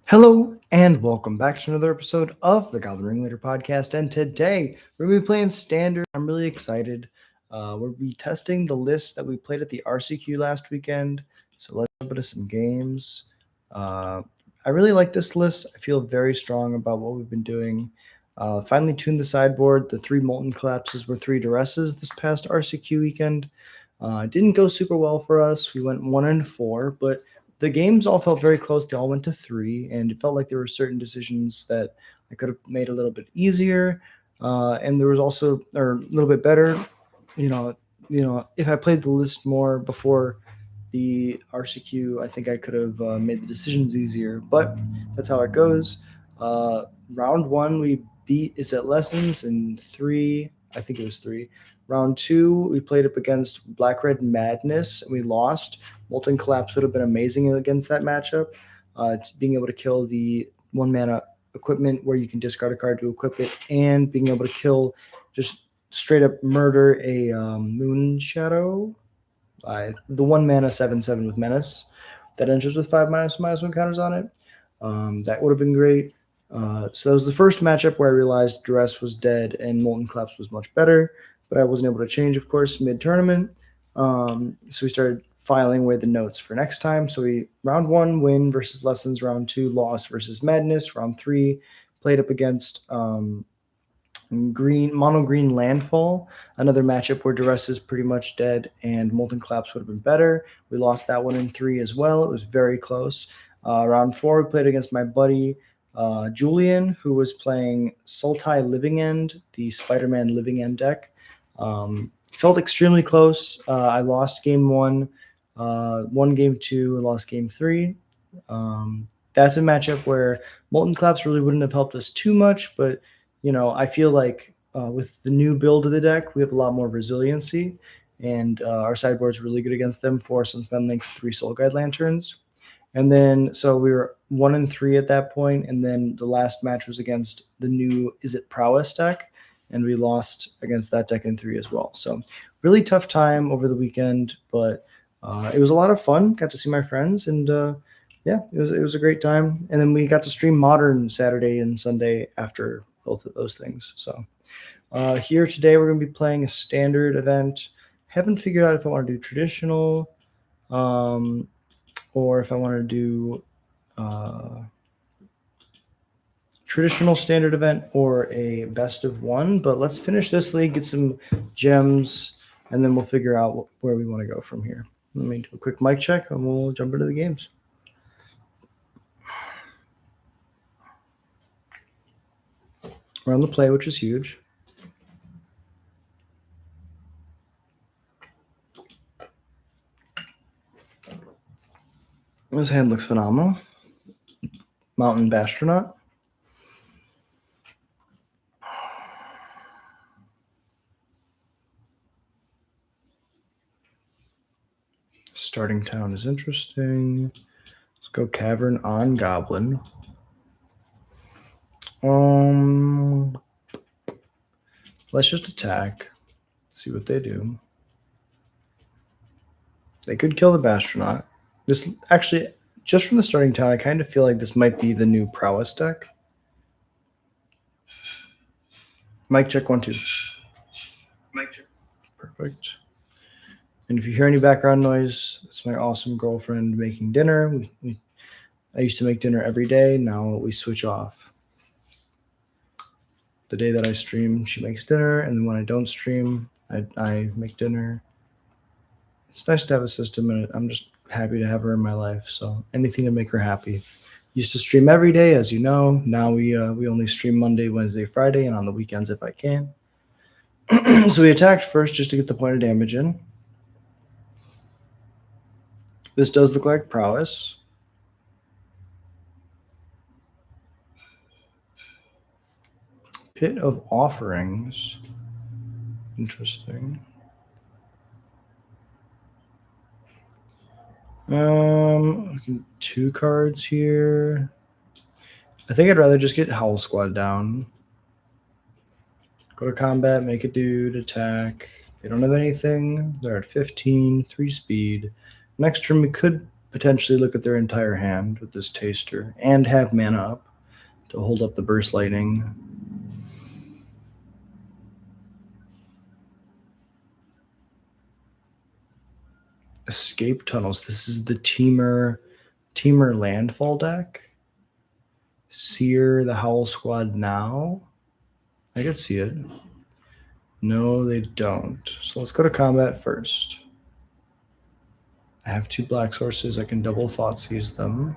Hello and welcome back to another episode of the Goblin Ringleader podcast. And today we're going to be playing standard. I'm really excited. We'll be testing the list that we played at the RCQ last weekend. So let's jump into some games. I really like this list. I feel very strong about what we've been doing. Finally tuned the sideboard. The 3 Molten Collapses were 3 Duresses this past RCQ weekend. It didn't go super well for us. We went 1-4, but the games all felt very close. They all went to 3, and it felt like there were certain decisions that I could have made a little bit easier, and there was also or a little bit better. If I played the list more before the RCQ, I think I could have made the decisions easier. But that's how it goes. Round 1, we beat Is It Lessons in 3. I think it was 3. Round 2, we played up against Black Red Madness, and we lost. Molten Collapse would have been amazing against that matchup. Being able to kill the 1-mana equipment where you can discard a card to equip it, and being able to kill, just straight up murder a Moon Shadow. The 1-mana 7/7 with Menace that enters with 5/1/1 counters on it. That would have been great. So that was the first matchup where I realized Duress was dead and Molten Collapse was much better, but I wasn't able to change, of course, mid-tournament. So we started filing away the notes for next time. So we round 1 win versus Lessons, round 2 loss versus Madness, round 3 played up against mono green Landfall, another matchup where Duress is pretty much dead and Molten Collapse would have been better. We lost that one in 3 as well. It was very close. Round 4 we played against my buddy Julian, who was playing Sultai Living End, the Spider-Man Living End deck. Felt extremely close. I lost game 1, won game 2, and lost game 3. That's a matchup where Molten Collapse really wouldn't have helped us too much, but I feel like with the new build of the deck, we have a lot more resiliency, and our sideboard is really good against them. 4 Sunspend Links, 3 Soul Guide Lanterns. And then, so we were 1-3 at that point, and then the last match was against the new Is It Prowess deck, and we lost against that deck in 3 as well. So really tough time over the weekend, but it was a lot of fun. Got to see my friends, and yeah, it was a great time. And then we got to stream Modern Saturday and Sunday after both of those things. So here today we're going to be playing a standard event. Haven't figured out if I want to do traditional, or if I want to do traditional standard event or a best of 1. But let's finish this league, get some gems, and then we'll figure out where we want to go from here. Let me do a quick mic check, and we'll jump into the games. We're on the play, which is huge. This hand looks phenomenal. Mountain Bastronaut. Starting town is interesting. Let's go Cavern on Goblin. Let's just attack. See what they do. They could kill the Bastronaut. This actually, just from the starting town, I kind of feel like this might be the new Prowess deck. Mic check 1 2. Mic check. Perfect. And if you hear any background noise, it's my awesome girlfriend making dinner. I used to make dinner every day. Now we switch off. The day that I stream, she makes dinner, and then when I don't stream, I make dinner. It's nice to have a system, and I'm just happy to have her in my life. So anything to make her happy. Used to stream every day, as you know. Now we only stream Monday, Wednesday, Friday, and on the weekends if I can. So we attacked first just to get the point of damage in. This does look like Prowess. Pit of Offerings. Interesting. 2 cards here. I think I'd rather just get Howl Squad down. Go to combat, make a dude, attack. They don't have anything. They're at 15, 3 speed. Next turn we could potentially look at their entire hand with this taster and have mana up to hold up the burst lightning. Escape tunnels. This is the Teamer landfall deck. Sear the Howl Squad now. I could see it. No, they don't. So let's go to combat first. I have 2 black sources. I can double Thoughtseize them.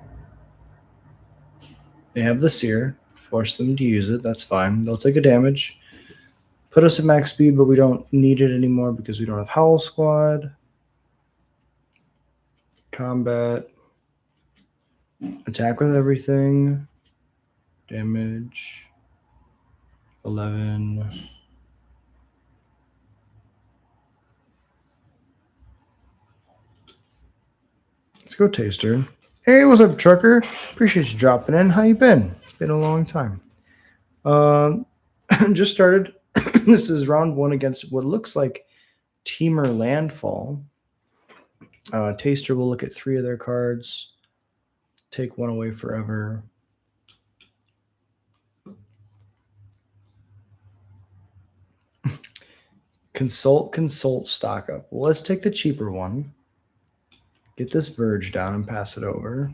They have the Sear. Force them to use it. That's fine. They'll take a damage. Put us at max speed, but we don't need it anymore because we don't have Howl Squad. Combat. Attack with everything. Damage. 11. Let's go taster. Hey, what's up, trucker? Appreciate you dropping in. How you been? It's been a long time. Just started. This is round 1 against what looks like Teamer Landfall. Taster will look at 3 of their cards. Take 1 away forever. Consult, stock up. Well, let's take the cheaper one. Get this Verge down and pass it over.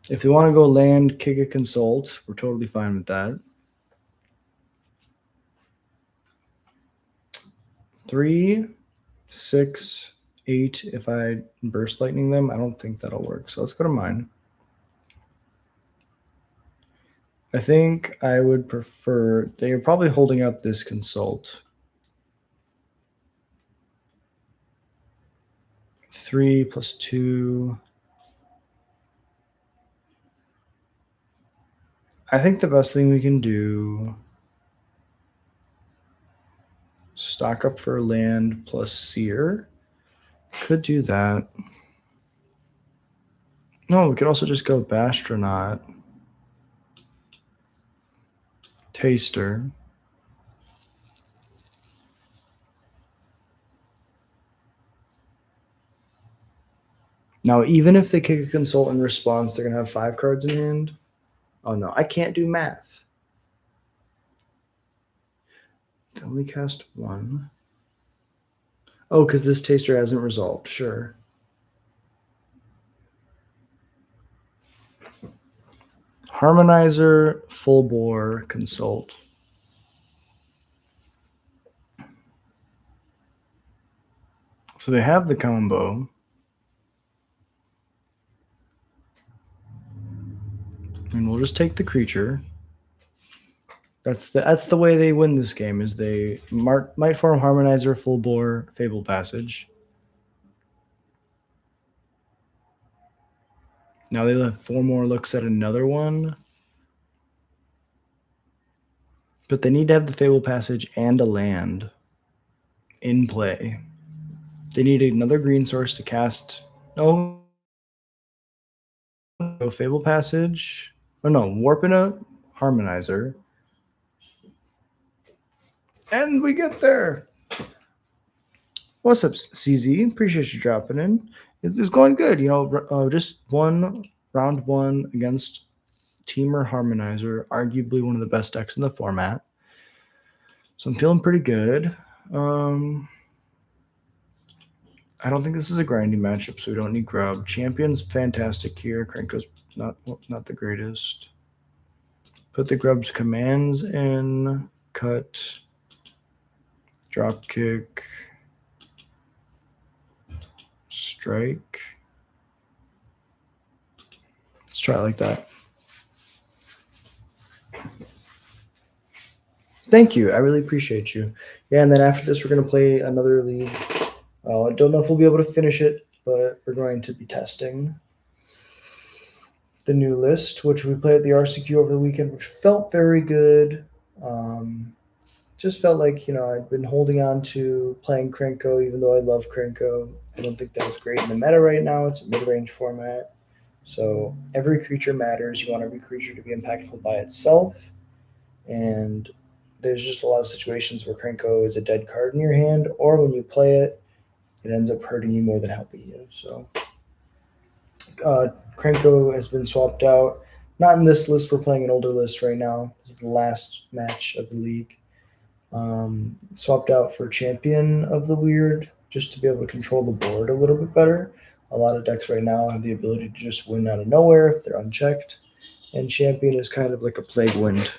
If they want to go land, kick a consult, we're totally fine with that. 3, 6, 8. If I burst lightning them, I don't think that'll work. So let's go to mine. I think I would prefer, they are probably holding up this consult. 3 plus 2. I think the best thing we can do, stock up for land plus Sear. Could do that. No, we could also just go Bastronaut. Taster. Now, even if they kick a consult in response, they're going to have 5 cards in hand. Oh, no, I can't do math. They only cast 1. Oh, because this taster hasn't resolved. Sure. Harmonizer, full bore, consult. So they have the combo. And we'll just take the creature. That's the way they win this game, is they might form Harmonizer, full bore, Fable Passage. Now they'll have 4 more looks at another one. But they need to have the Fable Passage and a land in play. They need another green source to cast. No Fable Passage. Oh no, Warp and a Harmonizer. And we get there. What's up, CZ? Appreciate you dropping in. It's going good. You know, just round 1 against Teamer Harmonizer, arguably one of the best decks in the format. So I'm feeling pretty good. I don't think this is a grinding matchup, so we don't need Grub. Champion's fantastic here. Krenko's not the greatest. Put the Grub's commands in. Cut. Drop kick. Strike. Let's try it like that. Thank you. I really appreciate you. Yeah, and then after this, we're going to play another league. I don't know if we'll be able to finish it, but we're going to be testing the new list, which we played at the RCQ over the weekend, which felt very good. Just felt like, you know, I'd been holding on to playing Krenko, even though I love Krenko. I don't think that was great in the meta right now. It's a mid-range format. So every creature matters. You want every creature to be impactful by itself. And there's just a lot of situations where Krenko is a dead card in your hand, or when you play it, it ends up hurting you more than helping you. So Krenko has been swapped out. Not in this list. We're playing an older list right now. This is the last match of the league. Swapped out for Champion of the Weird just to be able to control the board a little bit better. A lot of decks right now have the ability to just win out of nowhere if they're unchecked, and Champion is kind of like a plague wind.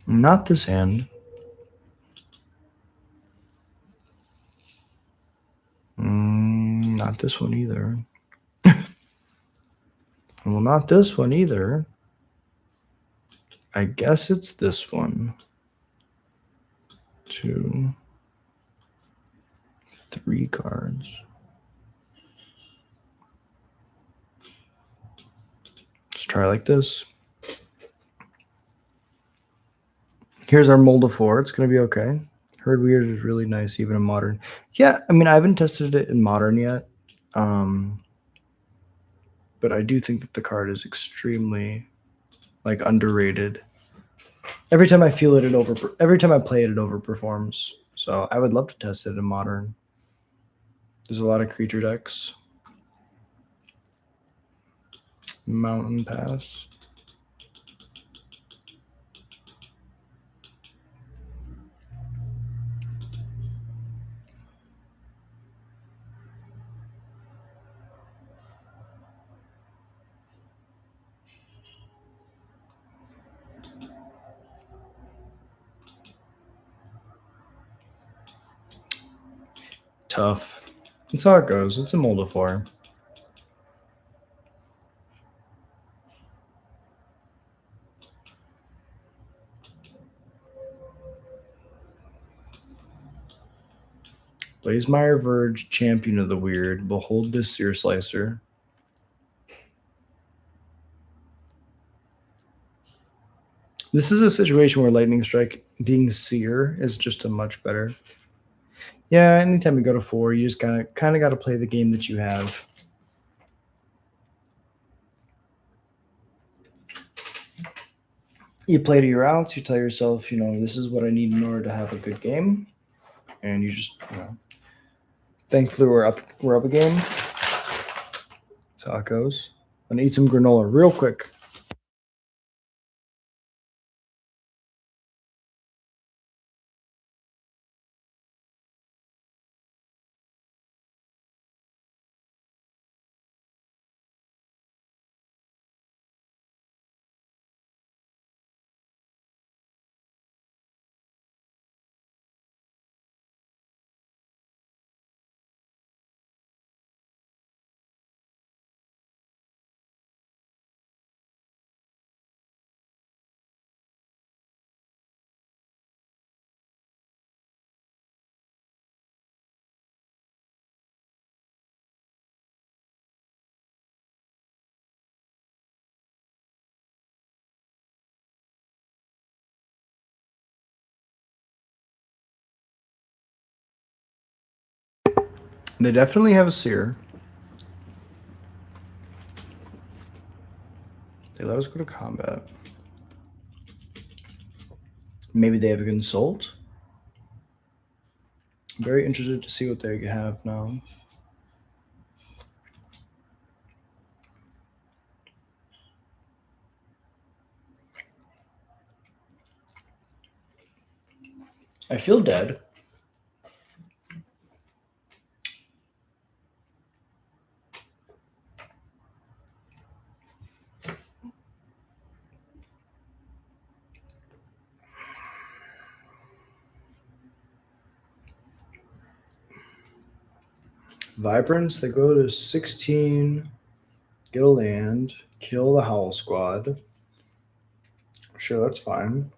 Not this hand. Not this one either. Well, not this one either. I guess it's this one. 2, 3 cards. Let's try like this. Here's our mold of 4. It's going to be okay. Herd Weird is really nice, even in Modern. Yeah, I mean, I haven't tested it in Modern yet. But I do think that the card is extremely, underrated. Every time I feel it, every time I play it, it overperforms. So I would love to test it in Modern. There's a lot of creature decks. Mountain Pass. Tough. That's how it goes. It's a mold of 4. Blazemeyer Verge, Champion of the Weird. Behold this Seer Slicer. This is a situation where Lightning Strike being Seer is just a much better. Yeah, anytime you go to 4, you just kind of got to play the game that you have. You play to your outs. You tell yourself, this is what I need in order to have a good game, and you just, thankfully we're up a game. That's how it goes. I'm gonna eat some granola real quick. They definitely have a Seer. They let us go to combat. Maybe they have a Consult. I'm very interested to see what they have now. I feel dead. Vibrance, they go to 16, get a land, kill the Howl Squad. Sure, that's fine.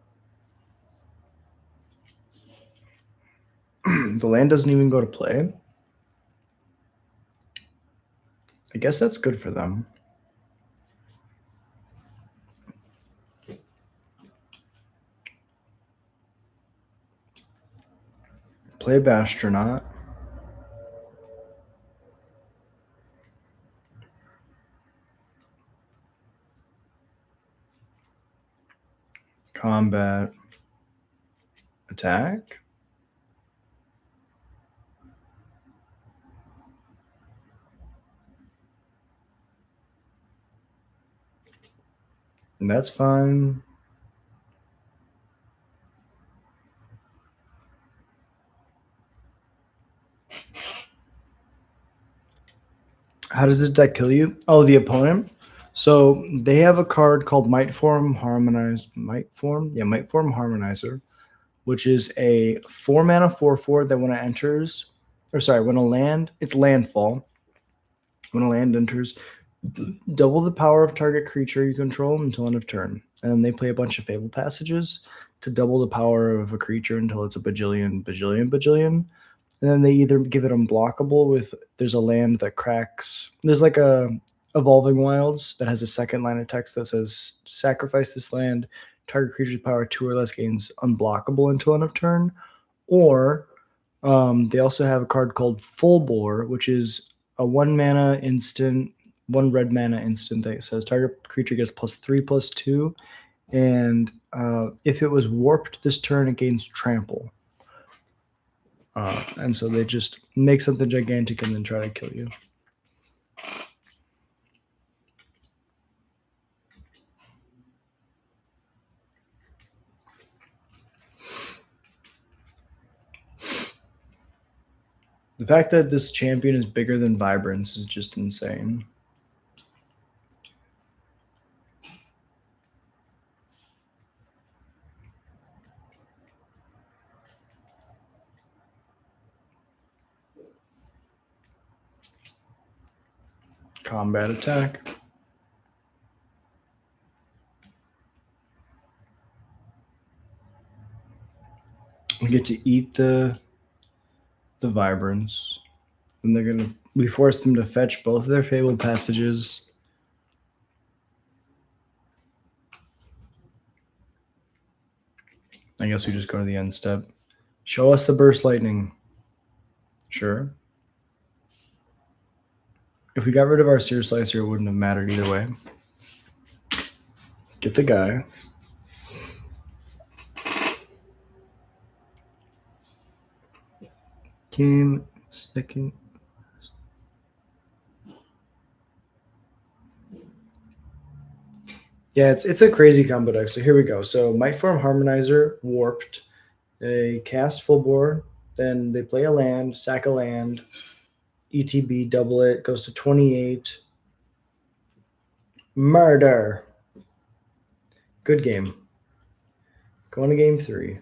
The land doesn't even go to play. I guess that's good for them. Play Bastronaut. Combat. Attack. And that's fine. How does this deck kill you? Oh, the opponent. So they have a card called Mightform Harmonizer, which is a 4-mana 4/4 that when it enters, when a land, it's landfall. When a land enters, double the power of target creature you control until end of turn. And then they play a bunch of Fable Passages to double the power of a creature until it's a bajillion. And then they either give it unblockable with there's a land that cracks. There's like a Evolving Wilds that has a second line of text that says sacrifice this land, target creature's power 2 or less gains unblockable until end of turn. Or they also have a card called Full Bore, which is a 1 red mana instant that says target creature gets +3/+2. And if it was warped this turn, it gains trample. And so they just make something gigantic and then try to kill you. The fact that this champion is bigger than Vibrance is just insane. Combat attack. We get to eat the Vibrance. And we force them to fetch both of their Fabled Passages. I guess we just go to the end step. Show us the Burst Lightning. Sure. If we got rid of our Sear Slicer, it wouldn't have mattered either way. Get the guy. Game second. Yeah, it's a crazy combo deck. So here we go. So Mightform Harmonizer, warped. They cast Full Bore. Then they play a land, sack a land, ETB, double it, goes to 28. Murder. Good game. Going to game 3.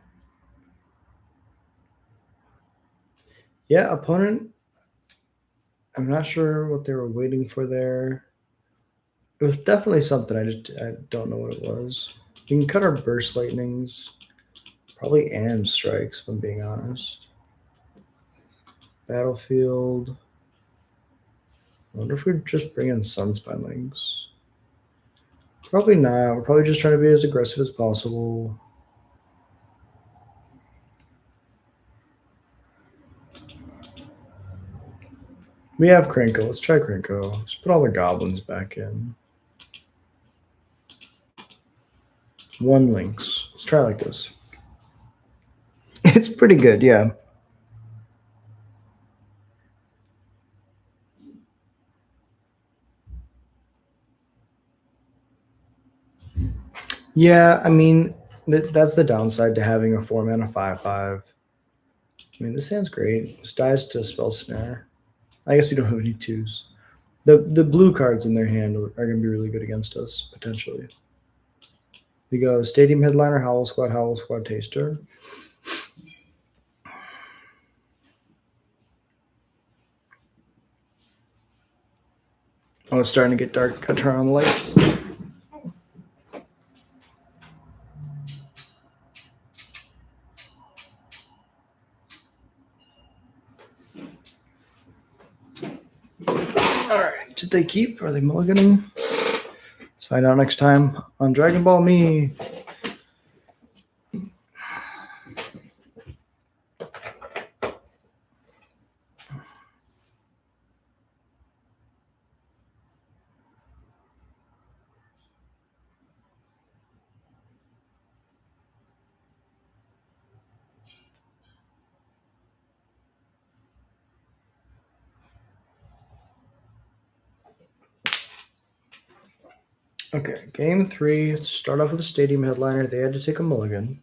Yeah, opponent. I'm not sure what they were waiting for there. It was definitely something. I don't know what it was. We can cut our Burst Lightnings. Probably and strikes, if I'm being honest. Battlefield. I wonder if we'd just bring in Sunspinelings. Probably not. We're probably just trying to be as aggressive as possible. We have Krenko. Let's try Krenko. Let's put all the goblins back in. 1 Lynx. Let's try like this. It's pretty good, yeah. Yeah, I mean, that's the downside to having a 4-mana 5/5. I mean, this hand's great. This dies to Spell Snare. I guess we don't have any 2s. The blue cards in their hand are going to be really good against us, potentially. We go Stadium Headliner, Howl Squad, Taster. Oh, it's starting to get dark. Got to turn on the lights. All right. Did they keep? Are they mulliganing? Let's find out next time on Dragon Ball Me. Okay, game 3. Start off with a stadium headliner. They had to take a mulligan.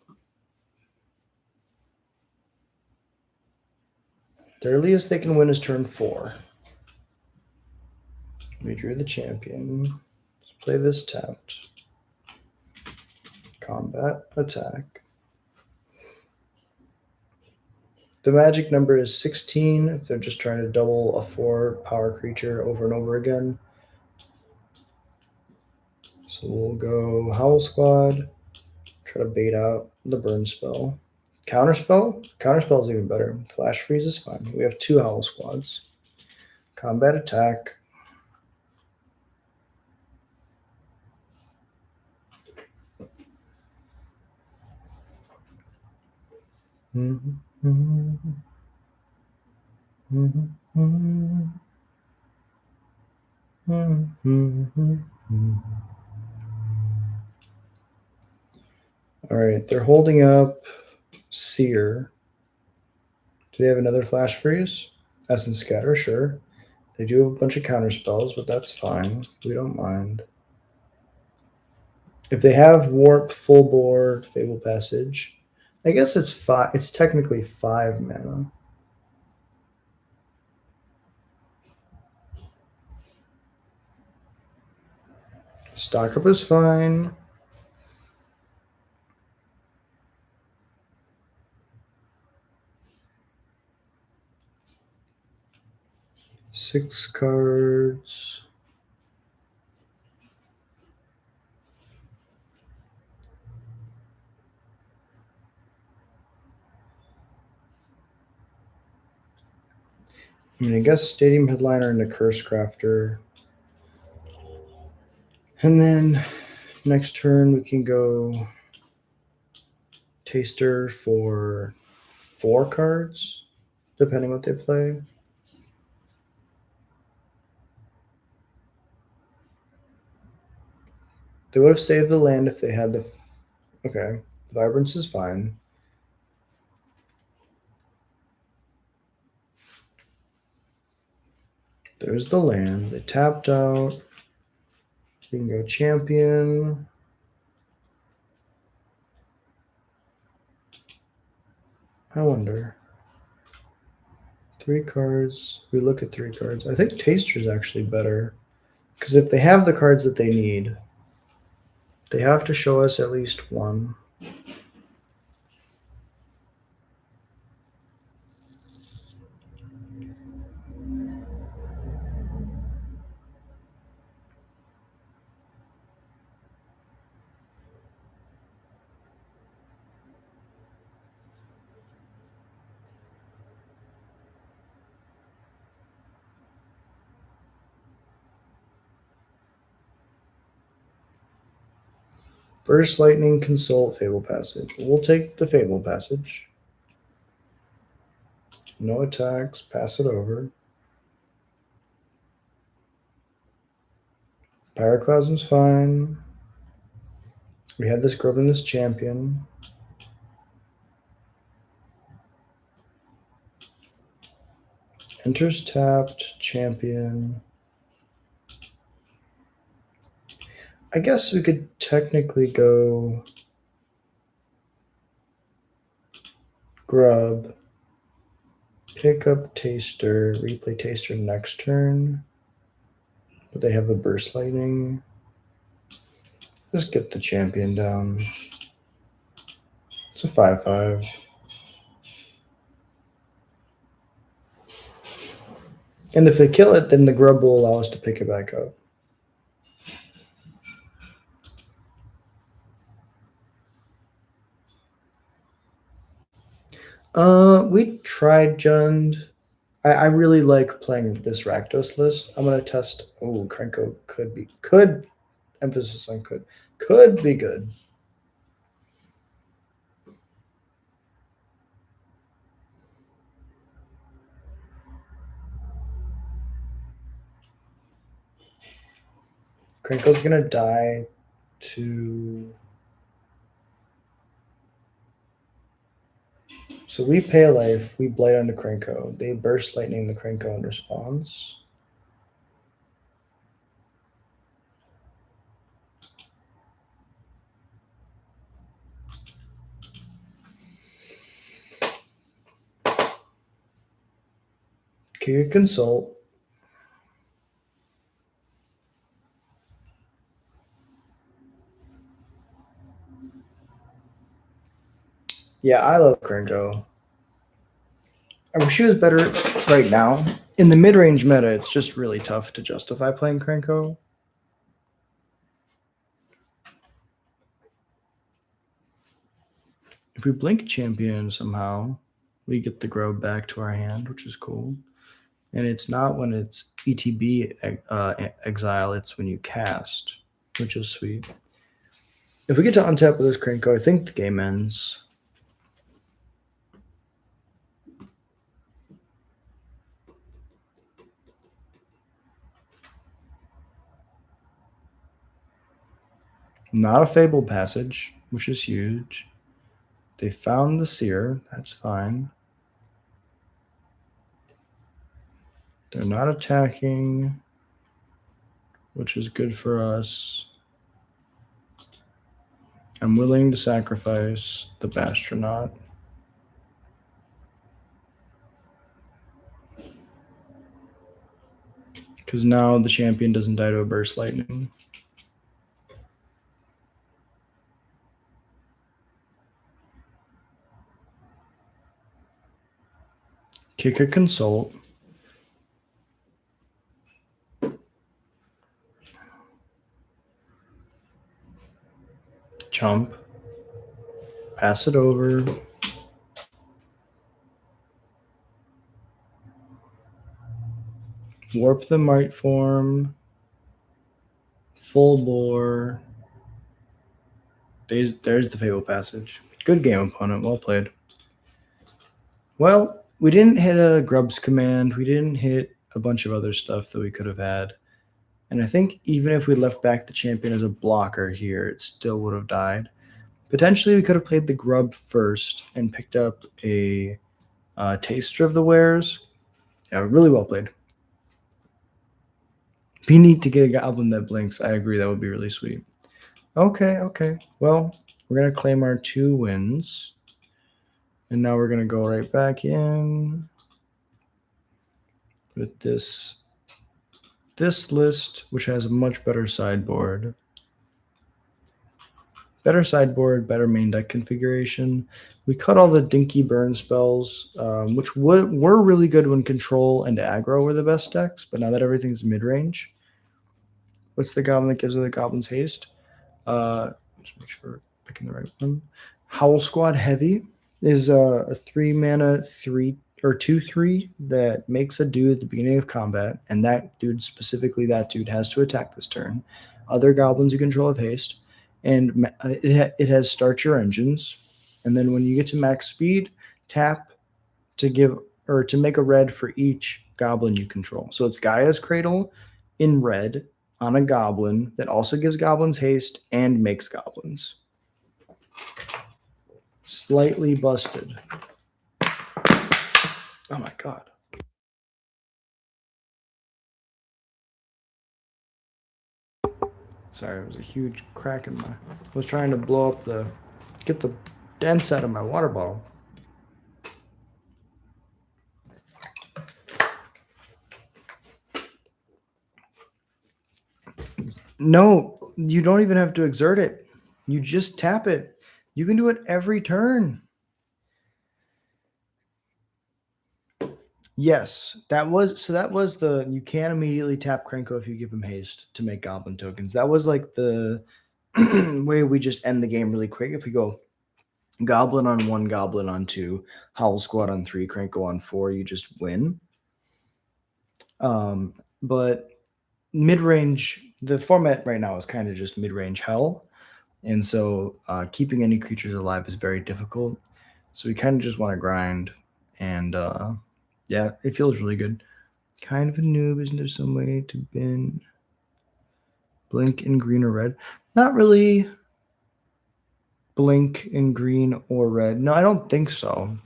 The earliest they can win is turn 4. We drew the champion. Let's play this tapped. Combat, attack. The magic number is 16 if they're just trying to double a 4 power creature over and over again. So we'll go Howl Squad, try to bait out the burn spell. Counterspell? Counterspell is even better. Flash freeze is fine. We have 2 Howl Squads. Combat attack. All right, they're holding up Seer. Do they have another flash freeze? Essence Scatter, sure. They do have a bunch of counter spells, but that's fine. We don't mind. If they have Warp, Full Bore, Fable Passage, I guess it's 5. It's technically 5 mana. Stock up is fine. Six cards. I mean, I guess Stadium Headliner and a Curse Crafter. And then next turn we can go Taster for 4 cards, depending what they play. They would have saved the land if they had the... Okay, the Vibrance is fine. There's the land. They tapped out. We can go champion. I wonder. 3 cards. We look at 3 cards. I think Taster is actually better. Because if they have the cards that they need, they have to show us at least 1. Burst Lightning, Consult, Fable Passage. We'll take the Fable Passage. No attacks, pass it over. Pyroclasm's fine. We have this Grubbin, this champion. Enters tapped, champion. I guess we could technically go Grub, pick up Taster, replay Taster next turn. But they have the Burst Lightning. Just get the champion down. It's a 5/5. And if they kill it, then the Grub will allow us to pick it back up. We tried Jund. I really like playing this Rakdos list. I'm gonna test. Oh, Krenko could emphasis on could be good. Krenko's gonna die to. So we pay a life, we blight onto Krenko. They burst lightning the Krenko in response. Kick a consult. Yeah, I love Krenko. I wish he was better right now. In the mid-range meta, it's just really tough to justify playing Krenko. If we blink champion somehow, we get the Grove back to our hand, which is cool. And it's not when it's ETB exile, it's when you cast, which is sweet. If we get to untap with this Krenko, I think the game ends. Not a Fable Passage, which is huge. They found the Seer. That's fine. They're not attacking, which is good for us. I'm willing to sacrifice the Bastronaut. Because now the champion doesn't die to a Burst Lightning. Kick a Consult. Chump. Pass it over. Warp the Might Form. Full Bore. There's the Fable Passage. Good game, opponent. Well played. Well, we didn't hit a Grubs command. We didn't hit a bunch of other stuff that we could have had. And I think even if we left back the champion as a blocker here, it still would have died. Potentially, we could have played the Grub first and picked up a Taster of the Wares. Yeah, really well played. Be neat to get a Goblin that blinks. I agree. That would be really sweet. Okay. Well, we're going to claim our 2 wins. And now we're going to go right back in with this list, which has a much better sideboard. Better sideboard, better main deck configuration. We cut all the dinky burn spells, which were really good when control and aggro were the best decks, but now that everything's mid-range. What's the goblin that gives her the Goblin's Haste? Just make sure we're picking the right one. Howl Squad Heavy is a 3-mana 2/3 that makes a dude at the beginning of combat, and that dude, specifically that dude, has to attack this turn. Other goblins you control have haste, and it has start your engines, and then when you get to max speed, tap to make a red for each goblin you control. So it's Gaia's Cradle in red on a goblin that also gives goblins haste and makes goblins. Slightly busted. Oh my god. Sorry, it was a huge crack in my... I was trying to blow up get the dents out of my water bottle. No, you don't even have to exert it. You just tap it. You can do it every turn. Yes, that was the you can immediately tap Krenko if you give him haste to make goblin tokens. That was like the way we just end the game really quick. If we go goblin on 1, goblin on 2, Howl Squad on 3, Krenko on 4, you just win. But mid-range, the format right now is kind of just mid-range hell. And so keeping any creatures alive is very difficult. So we kind of just want to grind. And yeah, it feels really good. Kind of a noob. Isn't there some way to bin blink in green or red? Not really blink in green or red. No, I don't think so.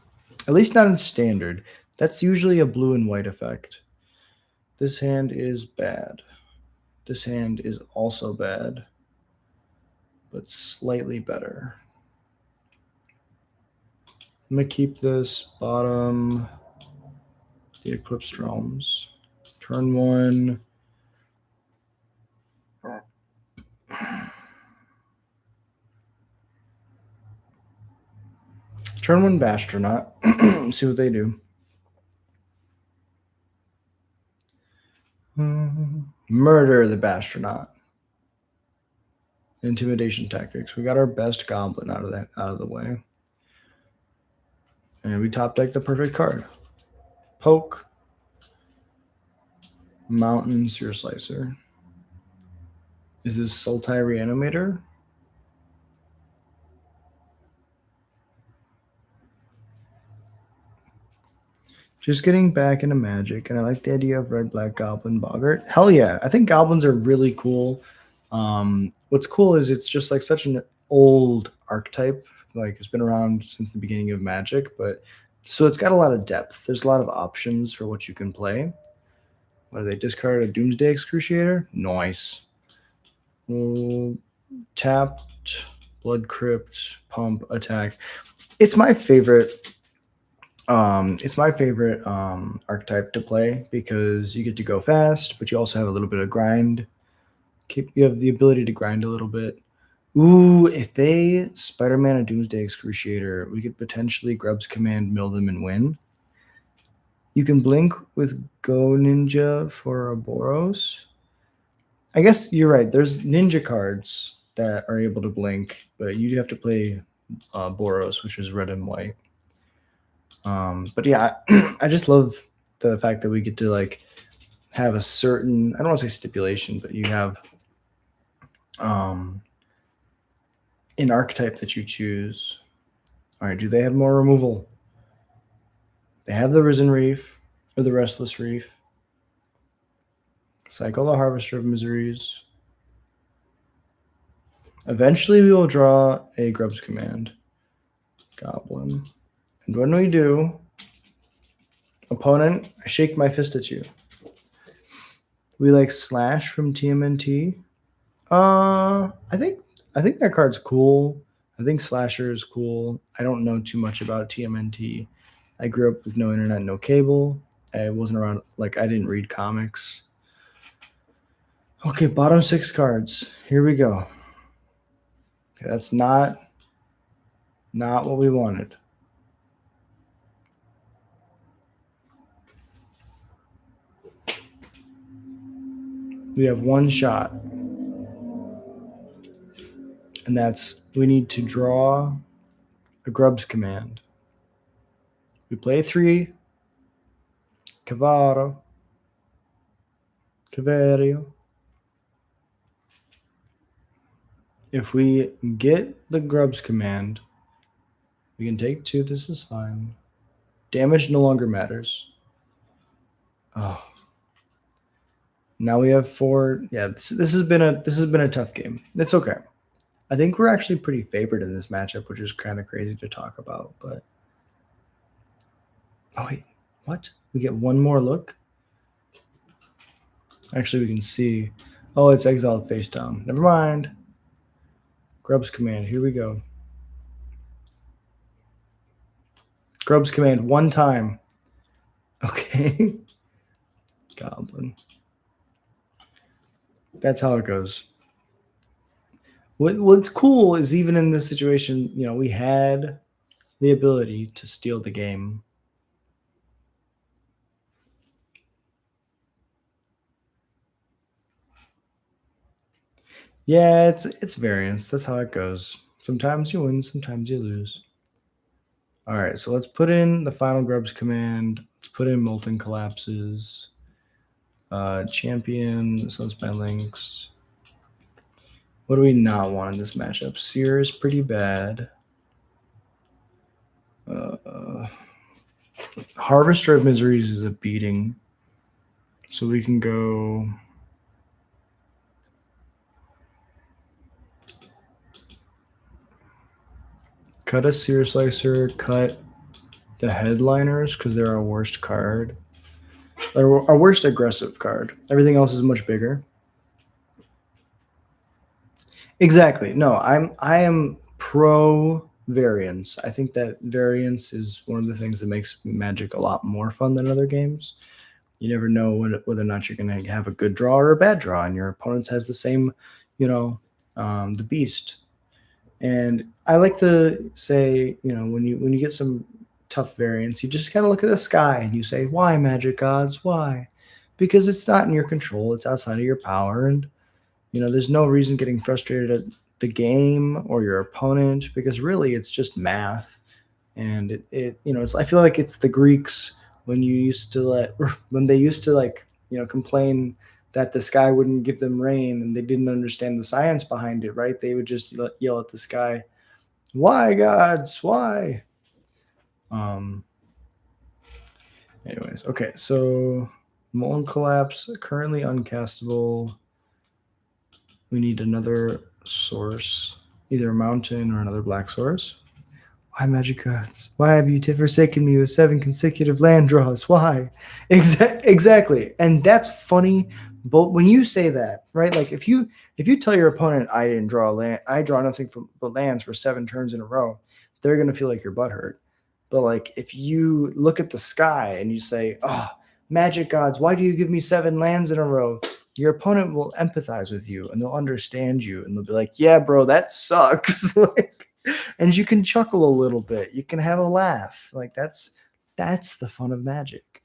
At least not in standard. That's usually a blue and white effect. This hand is bad. This hand is also bad, but slightly better. I'm going to keep this bottom. the Eclipsed Realms. Turn 1. Turn 1 Bastronaut. See what they do. Murder the Bastronaut. Intimidation tactics. We got our best goblin out of the way. And we top deck the perfect card. Poke. Mountain Seer Slicer. Is this Sultai Reanimator? Just getting back into Magic, and I like the idea of red-black goblin boggart. Hell yeah. I think goblins are really cool. What's cool is it's just like such an old archetype. Like it's been around since the beginning of Magic, but so it's got a lot of depth. There's a lot of options for what you can play. What do they discard? A Doomsday Excruciator? Nice. Tapped, Blood Crypt, Pump, Attack. It's my favorite archetype to play because you get to go fast, but you also have a little bit of grind. You have the ability to grind a little bit. Ooh, if they Spider-Man a Doomsday Excruciator, we could potentially Grub's Command, mill them, and win. You can blink with Go Ninja for a Boros. I guess you're right. There's ninja cards that are able to blink, but you have to play Boros, which is red and white. But yeah, I just love the fact that we get to like have a certain, I don't want to say stipulation, but you have an archetype that you choose. All right, do they have more removal? They have the Risen Reef or the Restless Reef. Cycle the Harvester of Miseries. Eventually we will draw a Grub's Command Goblin. And when we do, opponent, I shake my fist at you. We like Slash from TMNT. I think that card's cool. I think Slasher is cool. I don't know too much about TMNT. I grew up with no internet, no cable. I wasn't around, like I didn't read comics. Okay, bottom 6 cards. Here we go. Okay, that's not what we wanted. We have one shot. And that's, we need to draw a Grub's Command. We play 3. Caverio. If we get the Grub's Command, we can take 2. This is fine. Damage no longer matters. Oh. Now we have 4. Yeah, this has been a tough game. It's okay. I think we're actually pretty favored in this matchup, which is kind of crazy to talk about. But oh wait, what? We get one more look. Actually, we can see. Oh, it's exiled face down. Never mind. Grub's Command. Here we go. Grub's Command one time. Okay. Goblin. That's how it goes. What's cool is even in this situation, you know, we had the ability to steal the game. Yeah, it's variance. That's how it goes. Sometimes you win, sometimes you lose. All right, so let's put in the final Grub's Command. Let's put in Molten Collapses. Champion, Sunspine Links. What do we not want in this matchup? Seer is pretty bad. Harvester of Miseries is a beating. So we can go... Cut a Seer Slicer, cut the Headliners because they're our worst card. They're our worst aggressive card. Everything else is much bigger. Exactly. No, I am pro variance. I think that variance is one of the things that makes Magic a lot more fun than other games. You never know whether or not you're going to have a good draw or a bad draw, and your opponent has the same, the beast. And I like to say, when you get some tough variants, you just kind of look at the sky and you say, "Why, Magic Gods? Why?" Because it's not in your control; it's outside of your power, and there's no reason getting frustrated at the game or your opponent because really it's just math. And I feel like it's the Greeks when you used to when they used to complain that the sky wouldn't give them rain and they didn't understand the science behind it, right? They would just yell at the sky, "Why, gods? Why?" Um. Anyways, okay, so Molten Collapse currently uncastable. We need another source, either a mountain or another black source. Why, Magic Gods? Why have you forsaken me with 7 consecutive land draws? Why? Exactly. And that's funny. But when you say that, right? Like if you tell your opponent, "I didn't draw a land, I draw nothing but lands for 7 turns in a row," they're gonna feel like your butt hurt. But like if you look at the sky and you say, "Oh, Magic Gods, why do you give me 7 lands in a row?" Your opponent will empathize with you and they'll understand you and they'll be like, "Yeah, bro, that sucks." And you can chuckle a little bit. You can have a laugh. Like that's the fun of Magic,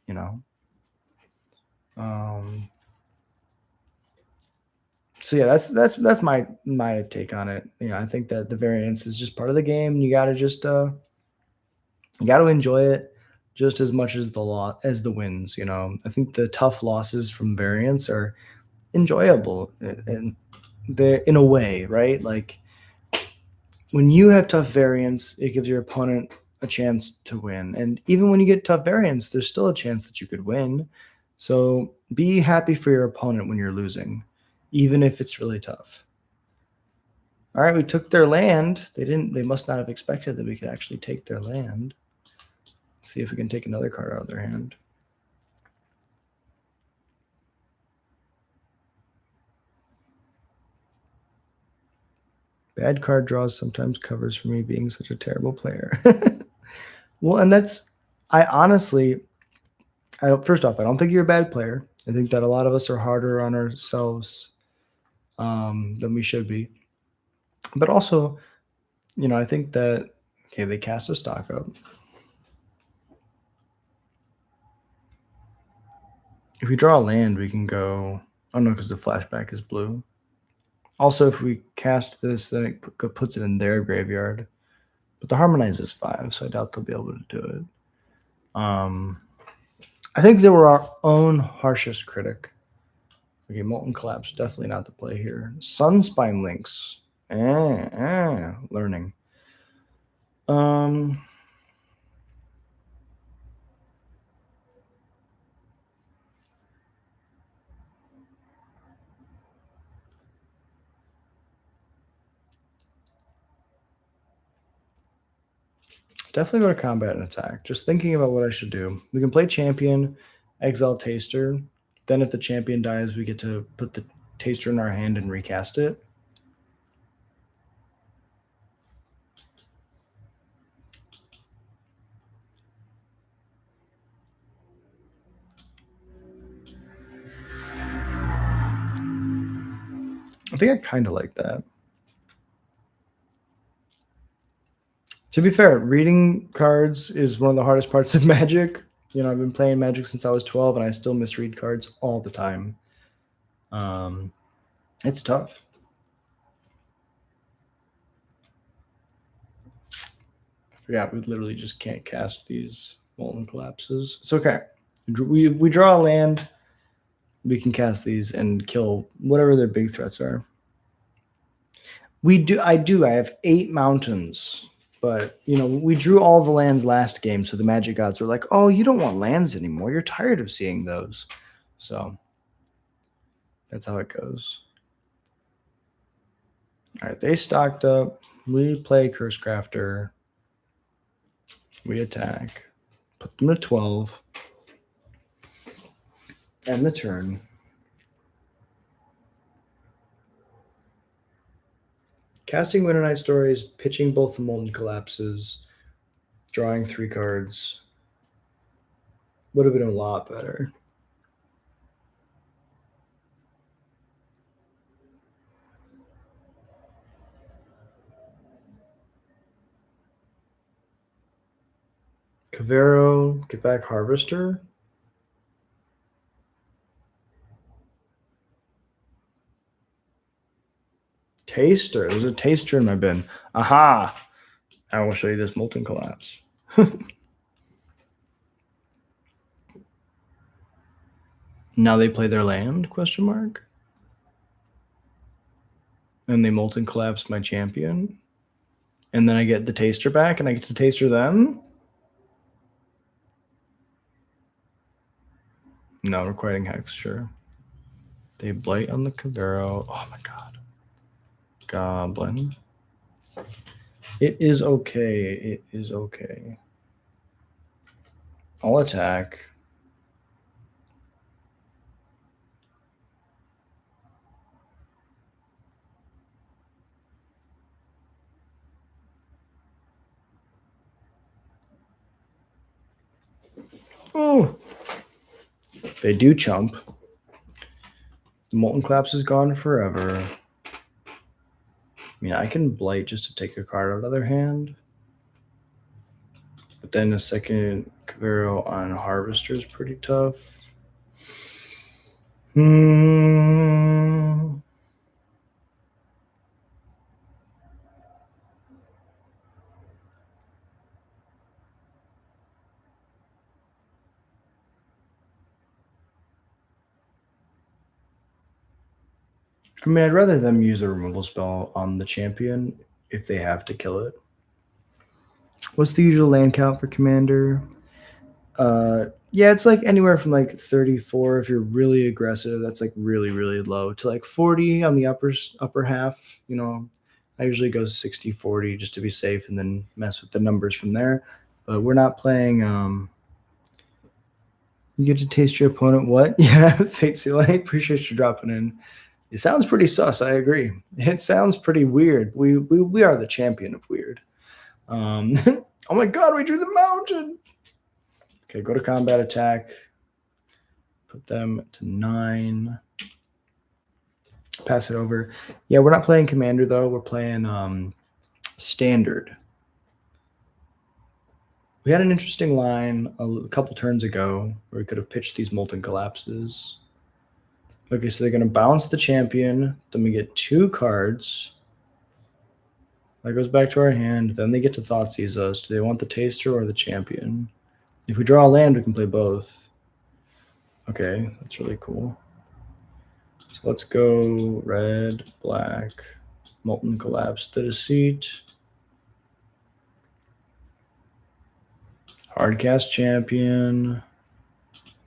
So yeah, that's my take on it. I think that the variance is just part of the game. You got to just you got to enjoy it just as much as the wins. I think the tough losses from variance are enjoyable and they're in a way, right? Like when you have tough variance, it gives your opponent a chance to win. And even when you get tough variance, there's still a chance that you could win. So be happy for your opponent when you're losing, even if it's really tough. All right, we took their land. They must not have expected that we could actually take their land. Let's see if we can take another card out of their hand. Bad card draws sometimes covers for me being such a terrible player. Well, and I honestly, first off, I don't think you're a bad player. I think that a lot of us are harder on ourselves than we should be. But also, I think that, okay, they cast a stock up. If we draw a land, we can go, oh no, because the flashback is blue. Also, if we cast this, then it puts it in their graveyard. But the Harmonize is 5, so I doubt they'll be able to do it. I think they were our own harshest critic. Okay, Molten Collapse, definitely not the play here. Sunspine Links. Learning. Definitely go to combat and attack. Just thinking about what I should do. We can play champion, exile taster. Then if the champion dies, we get to put the taster in our hand and recast it. I think I kind of like that. To be fair, reading cards is one of the hardest parts of Magic. I've been playing Magic since I was 12, and I still misread cards all the time. It's tough. Yeah, we literally just can't cast these Molten Collapses. It's okay. We draw a land. We can cast these and kill whatever their big threats are. I have 8 mountains, but we drew all the lands last game, so the Magic Gods were like, "Oh, you don't want lands anymore. You're tired of seeing those." So that's how it goes. All right, they stocked up. We play Curse Crafter. We attack. Put them to 12. End the turn. Casting Winter Night Stories, pitching both the Molten Collapses, drawing 3 cards would have been a lot better. Cavero, get back Harvester. Taster. There's a taster in my bin. Aha! I will show you this Molten Collapse. Now they play their land, question mark? And they Molten Collapse my champion. And then I get the taster back and I get to taster them? No, Requiting Hex, sure. They blight on the Cavero. Oh my god. Goblin. It is okay. It is okay. I'll attack. Oh! They do chump. The Molten Collapse is gone forever. I mean, I can blight just to take a card out of their hand. But then a second Cavero on Harvester is pretty tough. I mean, I'd rather them use a removal spell on the champion if they have to kill it. What's the usual land count for Commander? Yeah, it's like anywhere from like 34 if you're really aggressive. That's like really, really low to like 40 on the upper half. You know, I usually go 60-40 just to be safe and then mess with the numbers from there. But we're not playing. You get to taste your opponent. What? Yeah, Fate Seal. I appreciate you dropping in. It sounds pretty sus. I agree. It sounds pretty weird. We are the champion of weird. Oh my god, we drew the mountain. Okay, go to combat attack. Put them to 9. Pass it over. Yeah, we're not playing Commander, though. We're playing Standard. We had an interesting line a couple turns ago where we could have pitched these Molten Collapses. Okay, so they're going to bounce the champion. Then we get 2 cards. That goes back to our hand. Then they get to Thoughtseize us. Do they want the Taster or the champion? If we draw a land, we can play both. Okay, that's really cool. So let's go red, black, Molten Collapse the Deceit. Hardcast champion.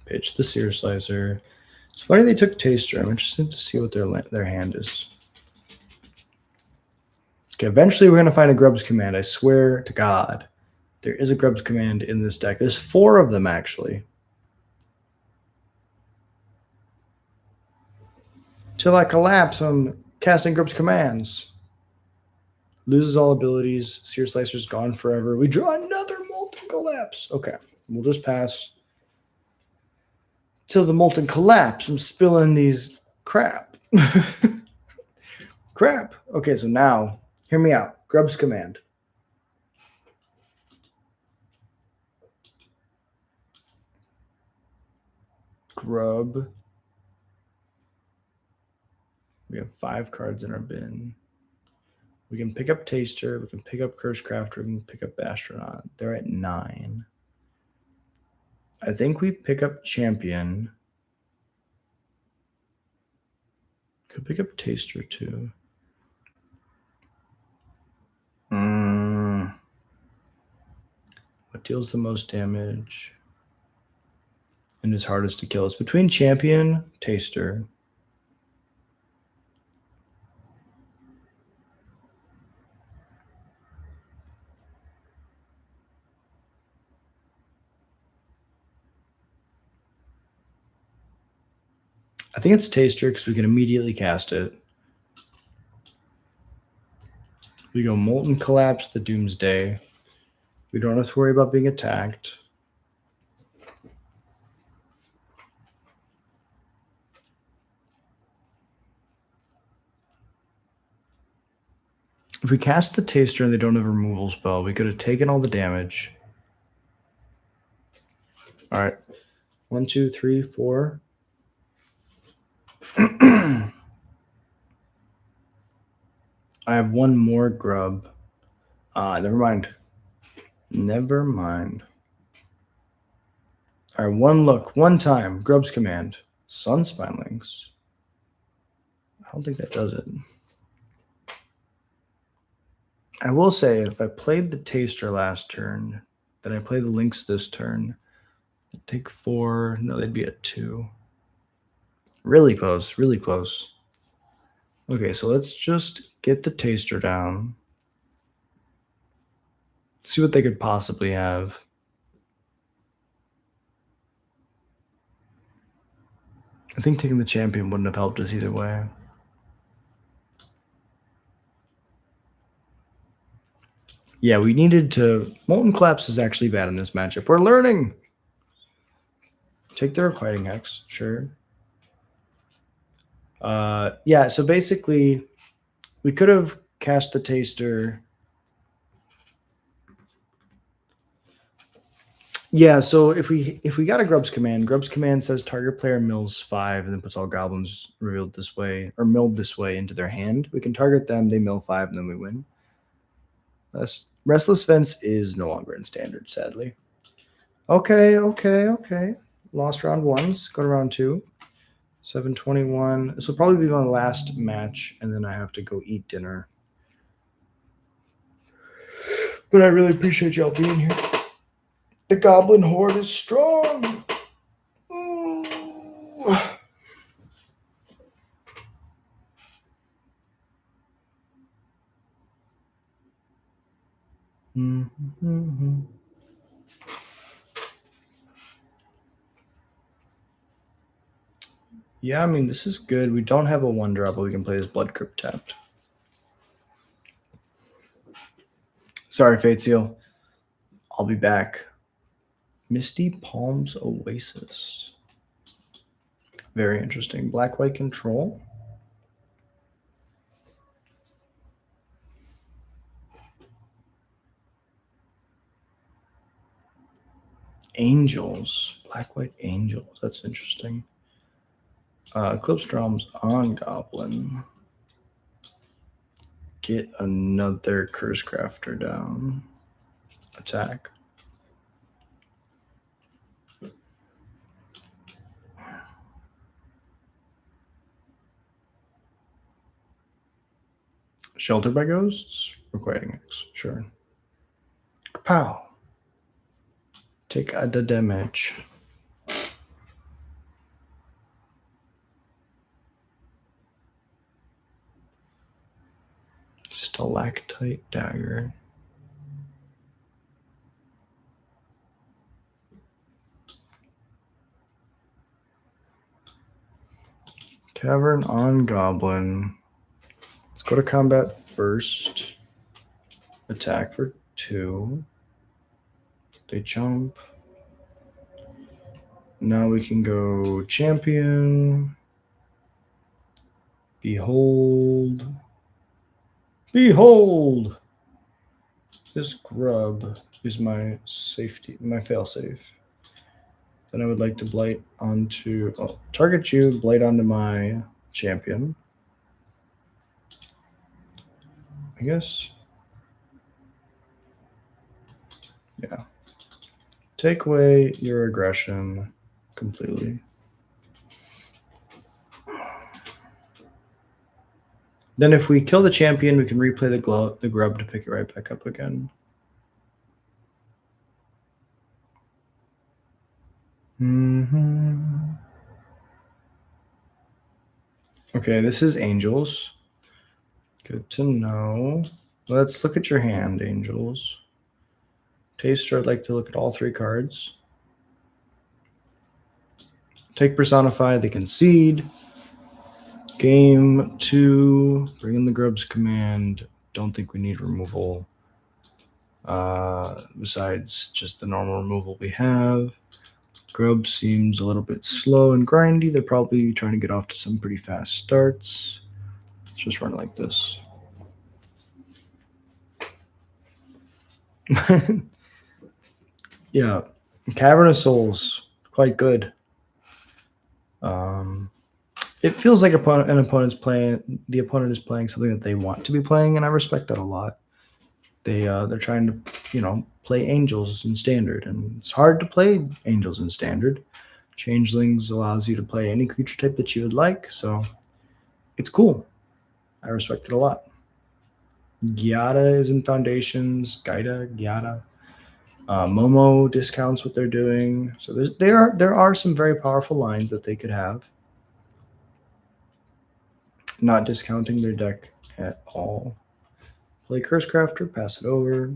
Pitch the Seer Slicer. It's funny they took Taster. I'm interested to see what their hand is. Okay, eventually we're going to find a Grubs command. I swear to God, there is a Grubs command in this deck. There's 4 of them, actually. Till I collapse, I'm casting Grubs commands. Loses all abilities. Seer Slicer's gone forever. We draw another Molten Collapse. Okay, we'll just pass. Till the Molten Collapse. I'm spilling these crap. Crap. Okay, so now, hear me out. Grubs command. Grub. We have 5 cards in our bin. We can pick up Taster. We can pick up Cursecrafter. We can pick up Astronaut. They're at 9. I think we pick up Champion. Could pick up Taster too. What deals the most damage and is hardest to kill? It's between Champion, Taster. I think it's Taster because we can immediately cast it. We go Molten Collapse, the Doomsday. We don't have to worry about being attacked. If we cast the Taster and they don't have a removal spell, we could have taken all the damage. All right. 1, 2, 3, 4. I have one more grub. Never mind. Never mind. All right, one look, one time. Grub's Command. Sunspinelings. I don't think that does it. I will say, if I played the Taster last turn, then I play the Lynx this turn, I'd take 4. No, they'd be at 2. Really close, really close. Okay, so let's just get the Taster down. See what they could possibly have. I think taking the Champion wouldn't have helped us either way. Yeah, we needed to... Molten Collapse is actually bad in this matchup. We're learning! Take the Requiting Hex, sure. Yeah, so basically, we could have cast the Taster. Yeah, so if we got a Grub's Command says target player mills 5 and then puts all goblins revealed this way or milled this way into their hand. We can target them, they mill 5, and then we win. Restless Fence is no longer in standard, sadly. Okay. Lost round 1. Let's go to round 2. 7:21. This will probably be my last match, and then I have to go eat dinner. But I really appreciate y'all being here. The Goblin Horde is strong. Ooh. Mm-hmm. Yeah, I mean, this is good. We don't have a 1-drop, but we can play this Blood Crypt tapped. Sorry, Fate Seal. I'll be back. Misty Palms Oasis. Very interesting. Black-white control. Angels. Black-white angels. That's interesting. Eclipse Drums on Goblin. Get another Curse Crafter down. Attack. Shelter by Ghosts? Requiting X. Sure. Kapow. Take the damage. Stalactite Dagger. Cavern on Goblin. Let's go to combat first. Attack for 2. They jump. Now we can go Champion. Behold. Behold! This grub is my safety, my failsafe. Then I would like to blight onto, target you, blight onto my Champion. I guess. Yeah. Take away your aggression completely. Then if we kill the Champion, we can replay the grub to pick it right back up again. Okay, this is Angels. Good to know. Let's look at your hand, Angels. Taster, I'd like to look at all 3 cards. Take Personify, they concede. Game 2, bring in the Grub's Command. don't think we need removal. Besides just the normal removal we have. Grub seems a little bit slow and grindy. They're probably trying to get off to some pretty fast starts. Let's just run it like this. Yeah, Cavern of Souls, quite good. It feels like the opponent is playing something that they want to be playing, and I respect that a lot. They're trying to play Angels in Standard, and it's hard to play Angels in Standard. Changelings allows you to play any creature type that you would like, so it's cool. I respect it a lot. Gyata is in Foundations. Gyata. Momo discounts what they're doing. So there are some very powerful lines that they could have. Not discounting their deck at all. Play Curse Crafter, pass it over.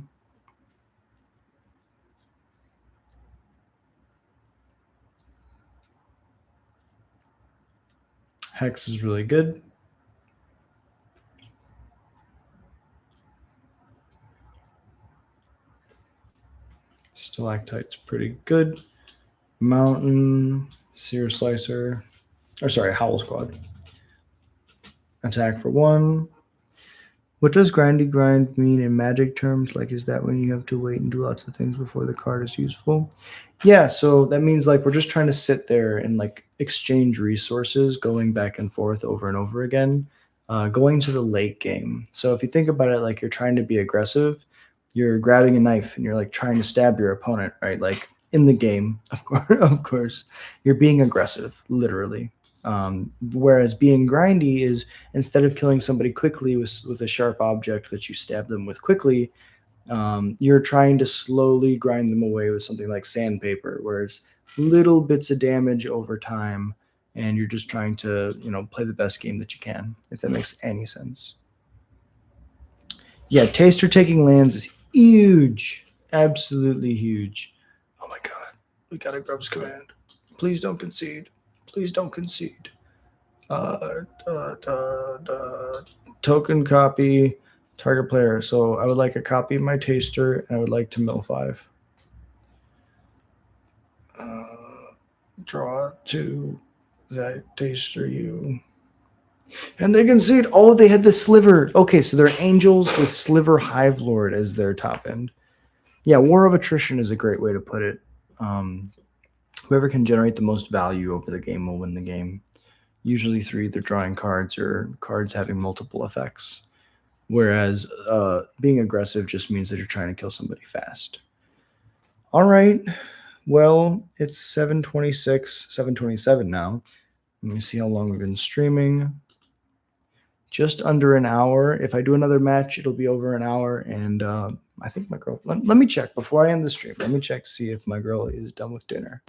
Hex is really good. Stalactite's pretty good. Mountain, Seer Slicer, Howl Squad. Attack for 1. What does grindy grind mean in Magic terms? Like, is that when you have to wait and do lots of things before the card is useful? Yeah, so that means like we're just trying to sit there and like exchange resources, going back and forth over and over again, going to the late game. So if you think about it, like you're trying to be aggressive, you're grabbing a knife and you're like trying to stab your opponent, right? Like in the game, of course, you're being aggressive, literally. Whereas being grindy is instead of killing somebody quickly with a sharp object that you stab them with quickly, you're trying to slowly grind them away with something like sandpaper, where it's little bits of damage over time, and you're just trying to play the best game that you can, if that makes any sense. Yeah, Taster taking lands is huge. Absolutely huge. Oh my god. We got a Grubs command. Please don't concede. Please don't concede. Token copy, target player. So I would like a copy of my Taster, and I would like to mill 5. Draw 2. That Taster you. And they concede. Oh, they had the Sliver. Okay, so they're Angels with Sliver Hive Lord as their top end. Yeah, War of Attrition is a great way to put it. Whoever can generate the most value over the game will win the game. Usually through either drawing cards or cards having multiple effects. Whereas being aggressive just means that you're trying to kill somebody fast. All right. Well, it's 7:26, 7:27 now. Let me see how long we've been streaming. Just under an hour. If I do another match, it'll be over an hour. And I think my girl... Let me check before I end the stream. Let me check to see if my girl is done with dinner.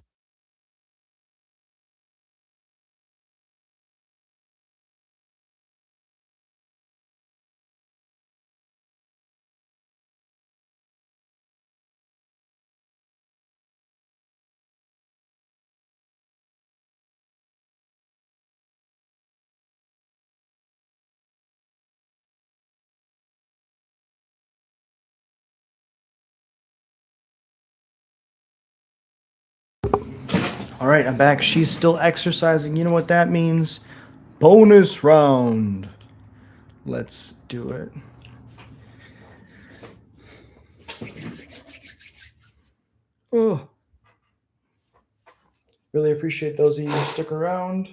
All right, I'm back. She's still exercising. You know what that means? Bonus round. Let's do it. Oh, really appreciate those of you who stick around.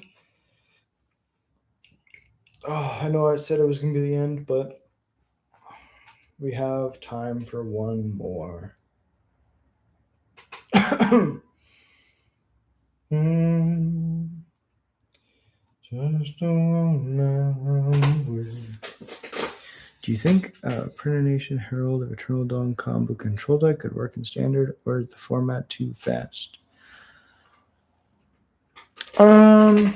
Oh, I know I said it was going to be the end, but we have time for one more. Just do you think Prenation Herald of Eternal Dawn combo control deck could work in Standard, or is the format too fast? It's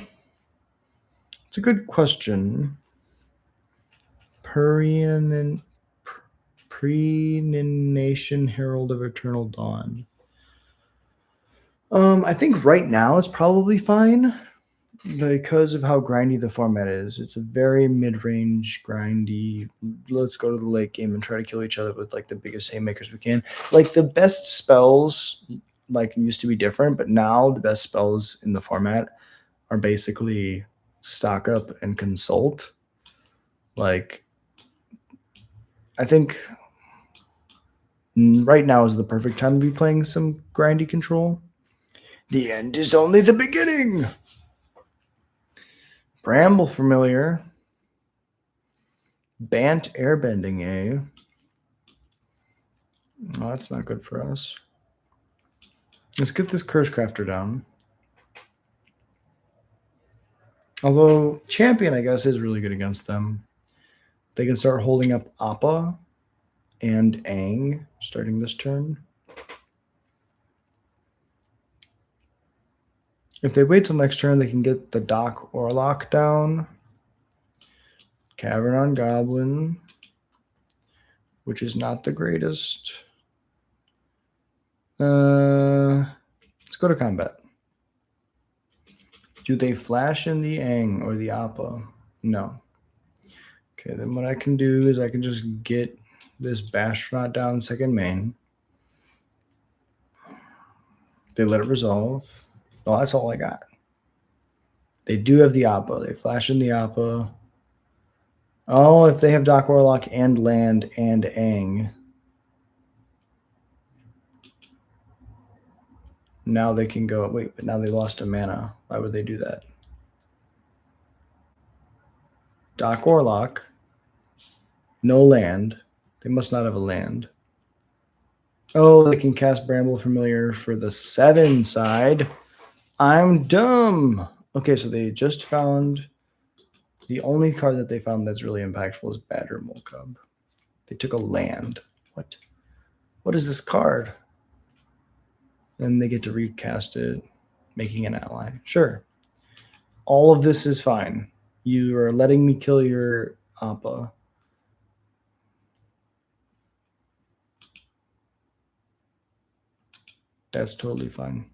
a good question. Prenation Herald of Eternal Dawn. I think right now it's probably fine. because of how grindy the format is. It's a very mid-range, grindy. Let's go to the late game and try to kill each other with like the biggest haymakers we can. Like the best spells, like used to be different, but now the best spells in the format are basically stock up and consult. Like, I think right now is the perfect time to be playing some grindy control. The end is only the beginning. Bramble Familiar. Bant Airbending, eh? Oh, that's not good for us. Let's get this Curse Crafter down. Although Champion, I guess, is really good against them. They can start holding up Appa and Aang starting this turn. If they wait till next turn, they can get the Doc Orlock down. Cavern on Goblin, which is not the greatest. Let's go to combat. Do they flash in the Aang or the Appa? No. Okay, then what I can do is I can just get this Bastronaut down second main. They let it resolve. Oh, that's all I got. They do have the Appa. They flash in the Appa. Oh, if they have Doc Warlock and land and Aang. Now they can go. Wait, but now they lost a mana. Why would they do that? Doc Warlock. No land. They must not have a land. Oh, they can cast Bramble Familiar for the 7 side. I'm dumb. Okay, so they just found... The only card that they found that's really impactful is Badger Mole Cub. They took a land. What? What is this card? Then they get to recast it, making an ally. Sure. All of this is fine. You are letting me kill your Appa. That's totally fine.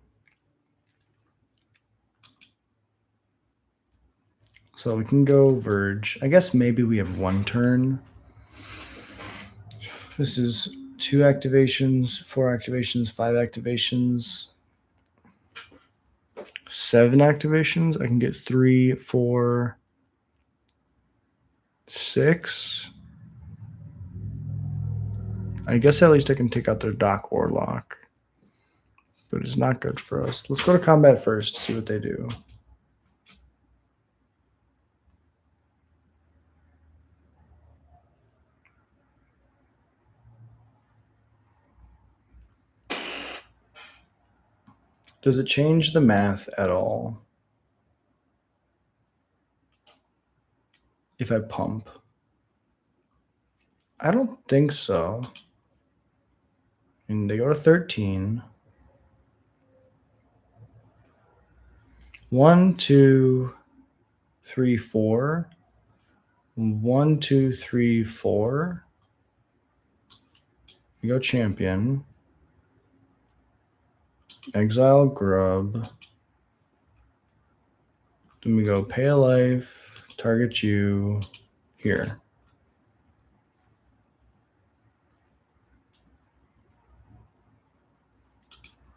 So we can go Verge. I guess maybe we have 1 turn. This is 2 activations, 4 activations, 5 activations, 7 activations. I can get 3, 4, 6. I guess at least I can take out their Doc Warlock. But it's not good for us. Let's go to combat first, see what they do. Does it change the math at all if I pump? I don't think so. And they go to 13. 1, 2, 3, 4. 1, 2, 3, 4. We go Champion. Exile Grub. Then we go Pay a Life, target you here.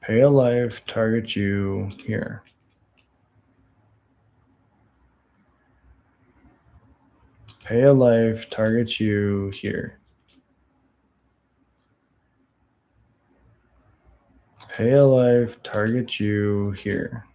Pay a life, target you here. Pay a life, target you here. Pay a life, target you here.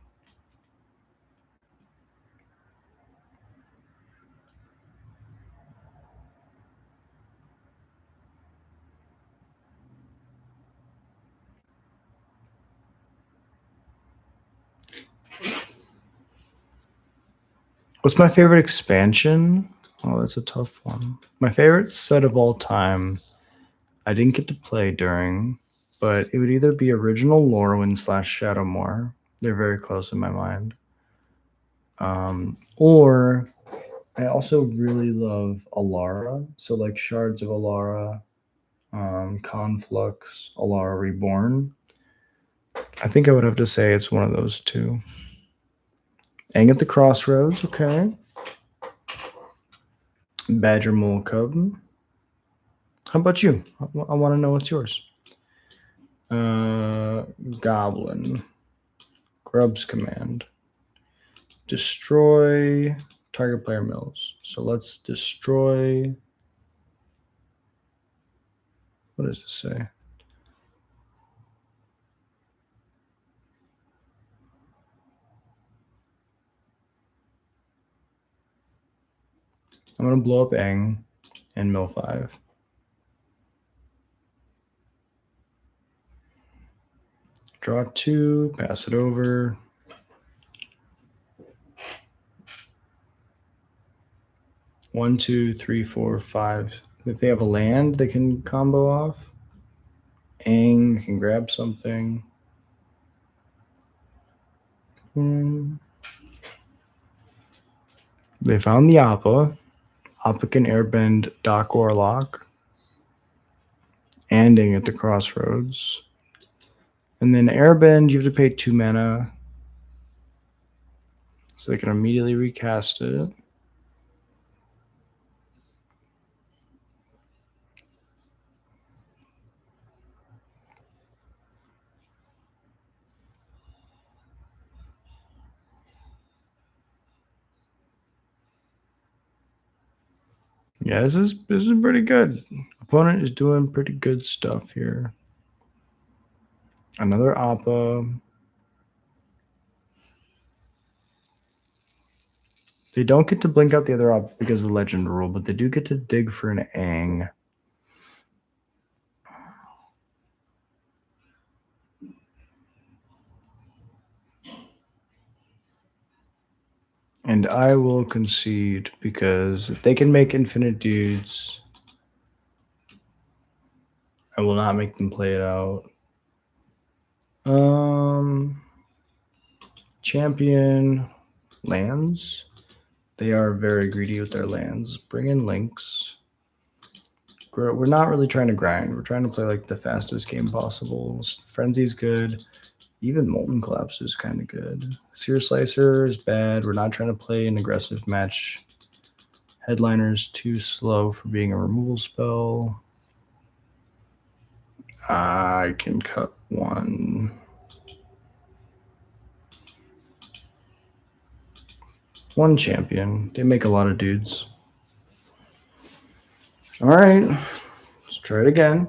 What's my favorite expansion? Oh, that's a tough one. My favorite set of all time, I didn't get to play during, but it would either be original LORYWN / Shadowmoor. They're very close in my mind. Or I also really love Alara. So like Shards of Alara, Conflux, Alara Reborn. I think I would have to say it's one of those two. Hang at the Crossroads, okay. Badger Mole Cub. How about you? I want to know what's yours. Goblin. Grub's Command. Destroy target player mills. So let's destroy. What does it say? I'm going to blow up Aang and mill 5. Draw 2, pass it over. One, 2, 3, 4, 5. If they have a land, they can combo off. Aang can grab something. They found the Appa. Appa can airbend Doc Warlock. Ending at the Crossroads. And then airbend, you have to pay 2 mana. So they can immediately recast it. Yeah, this is pretty good. Opponent is doing pretty good stuff here. Another Appa. They don't get to blink out the other Appa because of the legend rule, but they do get to dig for an Aang. And I will concede because if they can make infinite dudes, I will not make them play it out. Champion lands. They are very greedy with their lands. Bring in links. We're not really trying to grind. We're trying to play like the fastest game possible. Frenzy's good. Even Molten Collapse is kind of good. Sear Slicer is bad. We're not trying to play an aggressive match. Headliner's too slow for being a removal spell. I can cut one. One champion. They make a lot of dudes. All right. Let's try it again.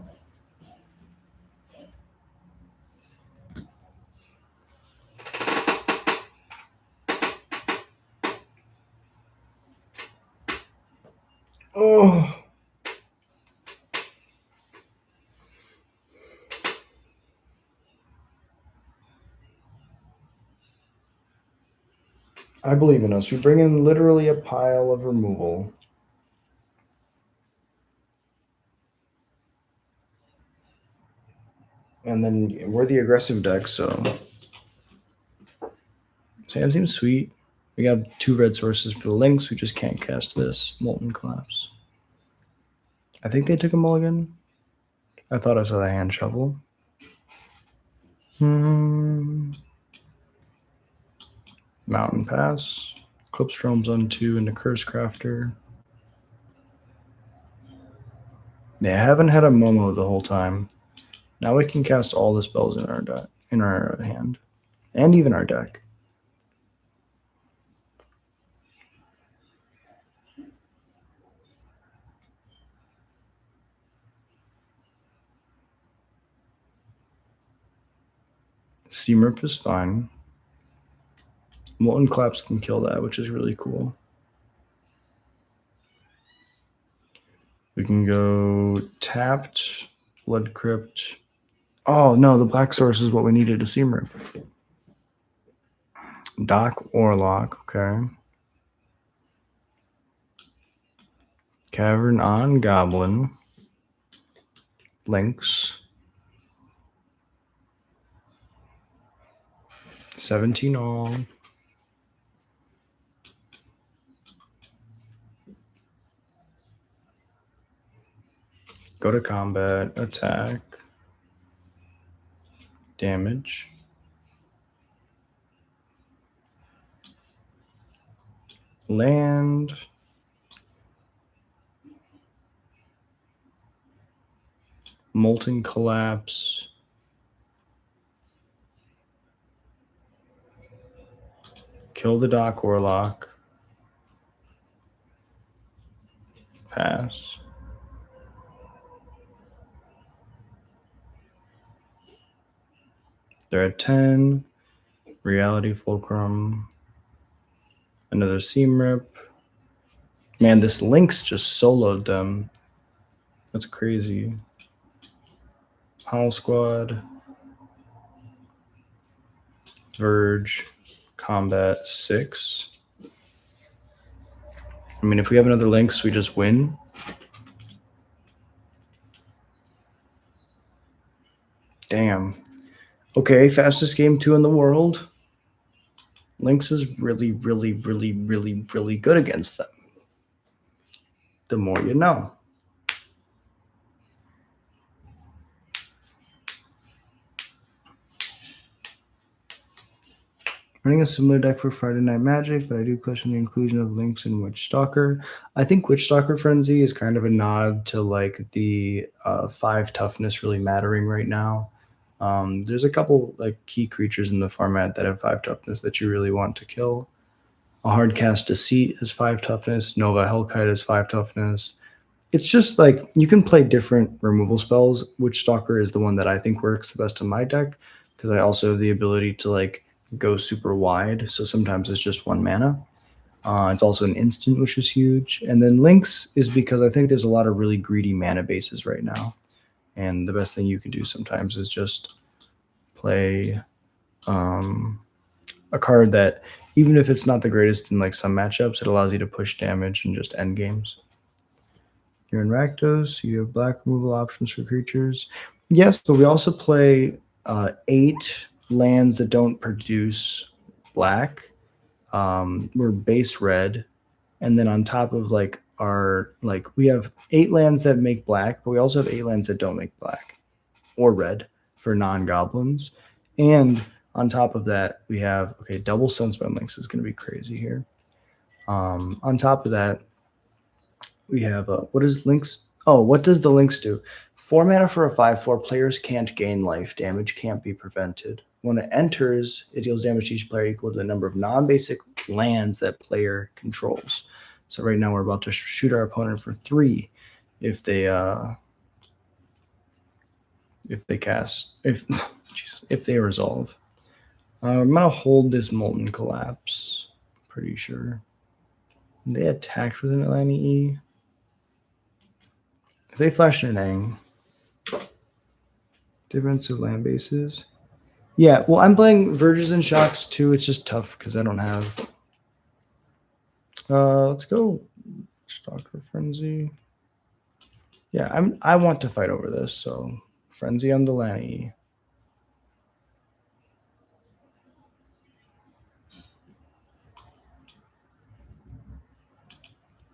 Oh. I believe in us. We bring in literally a pile of removal. And then we're the aggressive deck, so hand seems sweet. We got 2 red sources for the links. We just can't cast this Molten Collapse. I think they took a mulligan. I thought I saw the hand shovel. Mountain Pass. Clipstrome's on 2 into Curse Crafter. They haven't had a Momo the whole time. Now we can cast all the spells in our hand. And even our deck. Steamrip is fine. Molten Collapse can kill that, which is really cool. We can go tapped, Blood Crypt. Oh, no, the black source is what we needed to Steamrip. Doc Warlock, okay. Cavern on Goblin. Links. 17 all. Go to combat, attack, damage. Land. Molten Collapse. Kill the Dock Warlock. Pass. They're at 10. Reality Fulcrum. Another Seam Rip. Man, this Lynx just soloed them. That's crazy. Howl Squad. Verge. Combat 6. I mean, if we have another Lynx, we just win. Damn. Okay, fastest game 2 in the world. Lynx is really, really, really, really, really good against them. The more you know. Running a similar deck for Friday Night Magic, but I do question the inclusion of Lynx and Witch Stalker. I think Witch Stalker Frenzy is kind of a nod to like the 5 toughness really mattering right now. There's a couple like key creatures in the format that have 5 toughness that you really want to kill. A Hardcast Deceit is 5 toughness. Nova Hellkite is 5 toughness. It's just like you can play different removal spells. Witch Stalker is the one that I think works the best in my deck because I also have the ability to like go super wide. So sometimes it's just 1 mana. It's also an instant, which is huge. And then Lynx is because I think there's a lot of really greedy mana bases right now. And the best thing you can do sometimes is just play a card that, even if it's not the greatest in like some matchups, it allows you to push damage and just end games. You're in Rakdos. You have black removal options for creatures. Yes, but we also play 8 lands that don't produce black. We're base red, and then on top of like our we have 8 lands that make black, but we also have 8 lands that don't make black or red for non-goblins. And on top of that, we have double Sunspine Lynx is going to be crazy here. On top of that, we have what is Lynx? Oh, what does the Lynx do? 4 mana for a 5/4. Players can't gain life. Damage can't be prevented. When it enters, it deals damage to each player equal to the number of non-basic lands that player controls. So right now we're about to shoot our opponent for 3 if they resolve. I'm gonna hold this Molten Collapse. Pretty sure they attacked with an Atlanta E. If they flash an Ang, defensive land bases. Yeah, well, I'm playing Verges and Shocks too. It's just tough because I don't have. Let's go Stalker Frenzy. Yeah, I want to fight over this, so Frenzy on the Lanny.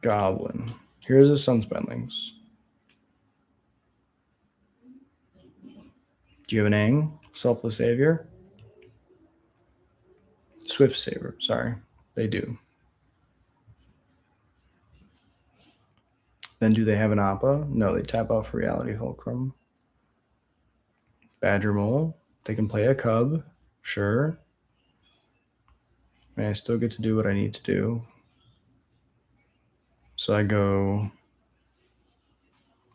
Goblin. Here's a Sunspine Lynx. Do you have an Ang? Selfless Savior? Swift Saver, sorry. They do. Then do they have an Appa? No, they tap out for Reality Fulcrum. Badger Mole. They can play a Cub. Sure. And I still get to do what I need to do. So I go...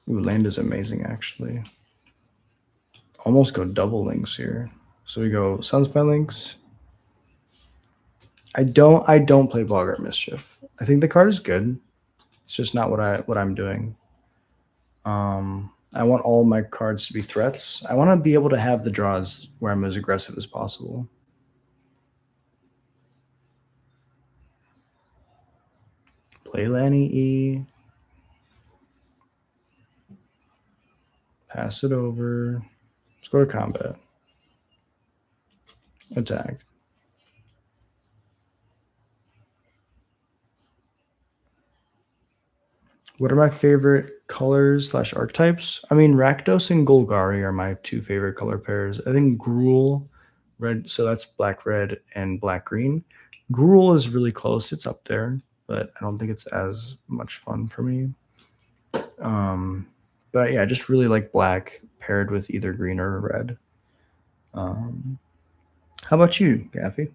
Ooh, land is amazing, actually. Almost go double Lynx here. So we go Sunspine Lynx. I don't play Boggart Mischief. I think the card is good. It's just not what I'm doing. I want all my cards to be threats. I want to be able to have the draws where I'm as aggressive as possible. Play Lanny E. Pass it over. Let's go to combat. Attack. What are my favorite colors / archetypes? I mean, Rakdos and Golgari are my 2 favorite color pairs. I think Gruul, red, so that's black, red, and black, green. Gruul is really close. It's up there. but I don't think it's as much fun for me. But yeah, I just really like black paired with either green or red. How about you, Gaffy?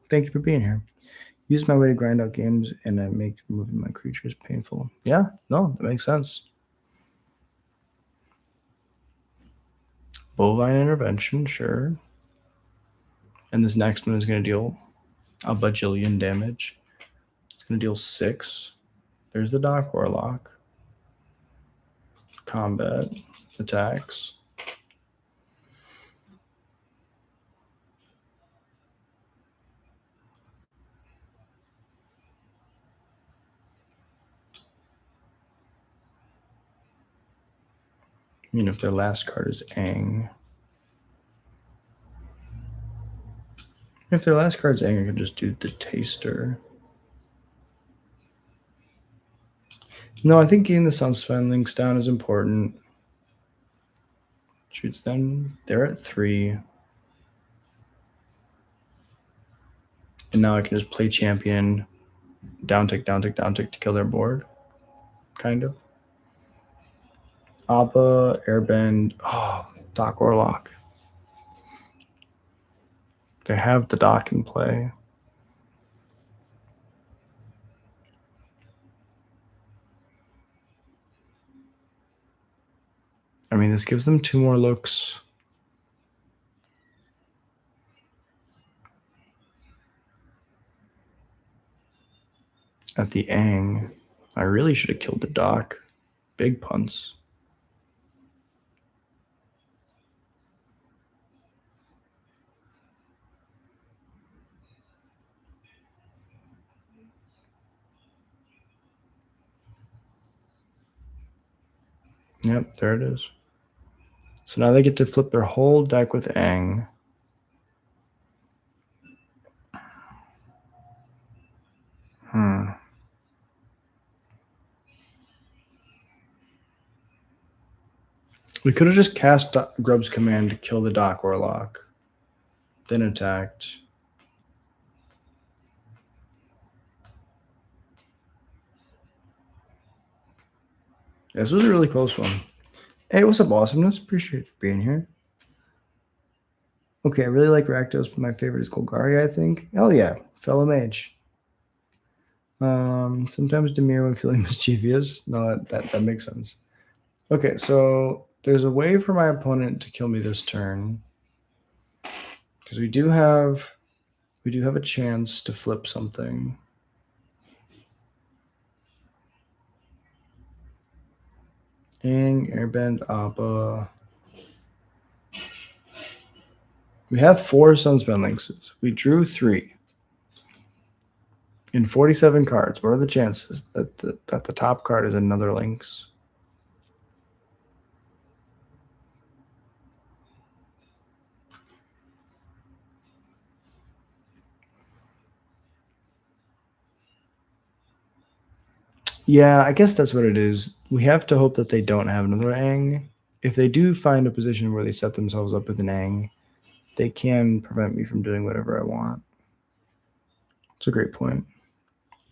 Thank you for being here. Use my way to grind out games and I make moving my creatures painful. Yeah, no, that makes sense. Bovine intervention, sure. And this next one is going to deal a bajillion damage. It's going to deal 6. There's the Dock Warlock. Combat. Attacks. I mean, if their last card is Aang. If their last card's Aang, I could just do the Taster. No, I think getting the Sunspine links down is important. Shoots them. They're at 3. And now I can just play champion, down tick to kill their board. Kind of. Appa, Airbend, Dock Warlock. They have the dock in play. I mean, this gives them 2 more looks. At the Aang, I really should have killed the dock. Big punts. Yep, there it is. So now they get to flip their whole deck with Aang. We could have just cast Grub's Command to kill the Dock Warlock. Then attacked. This was a really close one. Hey, what's up, awesomeness? Appreciate you being here. Okay, I really like Rakdos, but my favorite is Golgari, I think. Hell yeah, fellow mage. Sometimes Demir when feeling mischievous. No, that makes sense. Okay, so there's a way for my opponent to kill me this turn. Because we do have a chance to flip something. Aang, Airbend, Appa. We have 4 Sunspin links. We drew 3. In 47 cards, what are the chances that the top card is another Lynx? Yeah, I guess that's what it is. We have to hope that they don't have another Aang. If they do find a position where they set themselves up with an Aang, they can prevent me from doing whatever I want. It's a great point.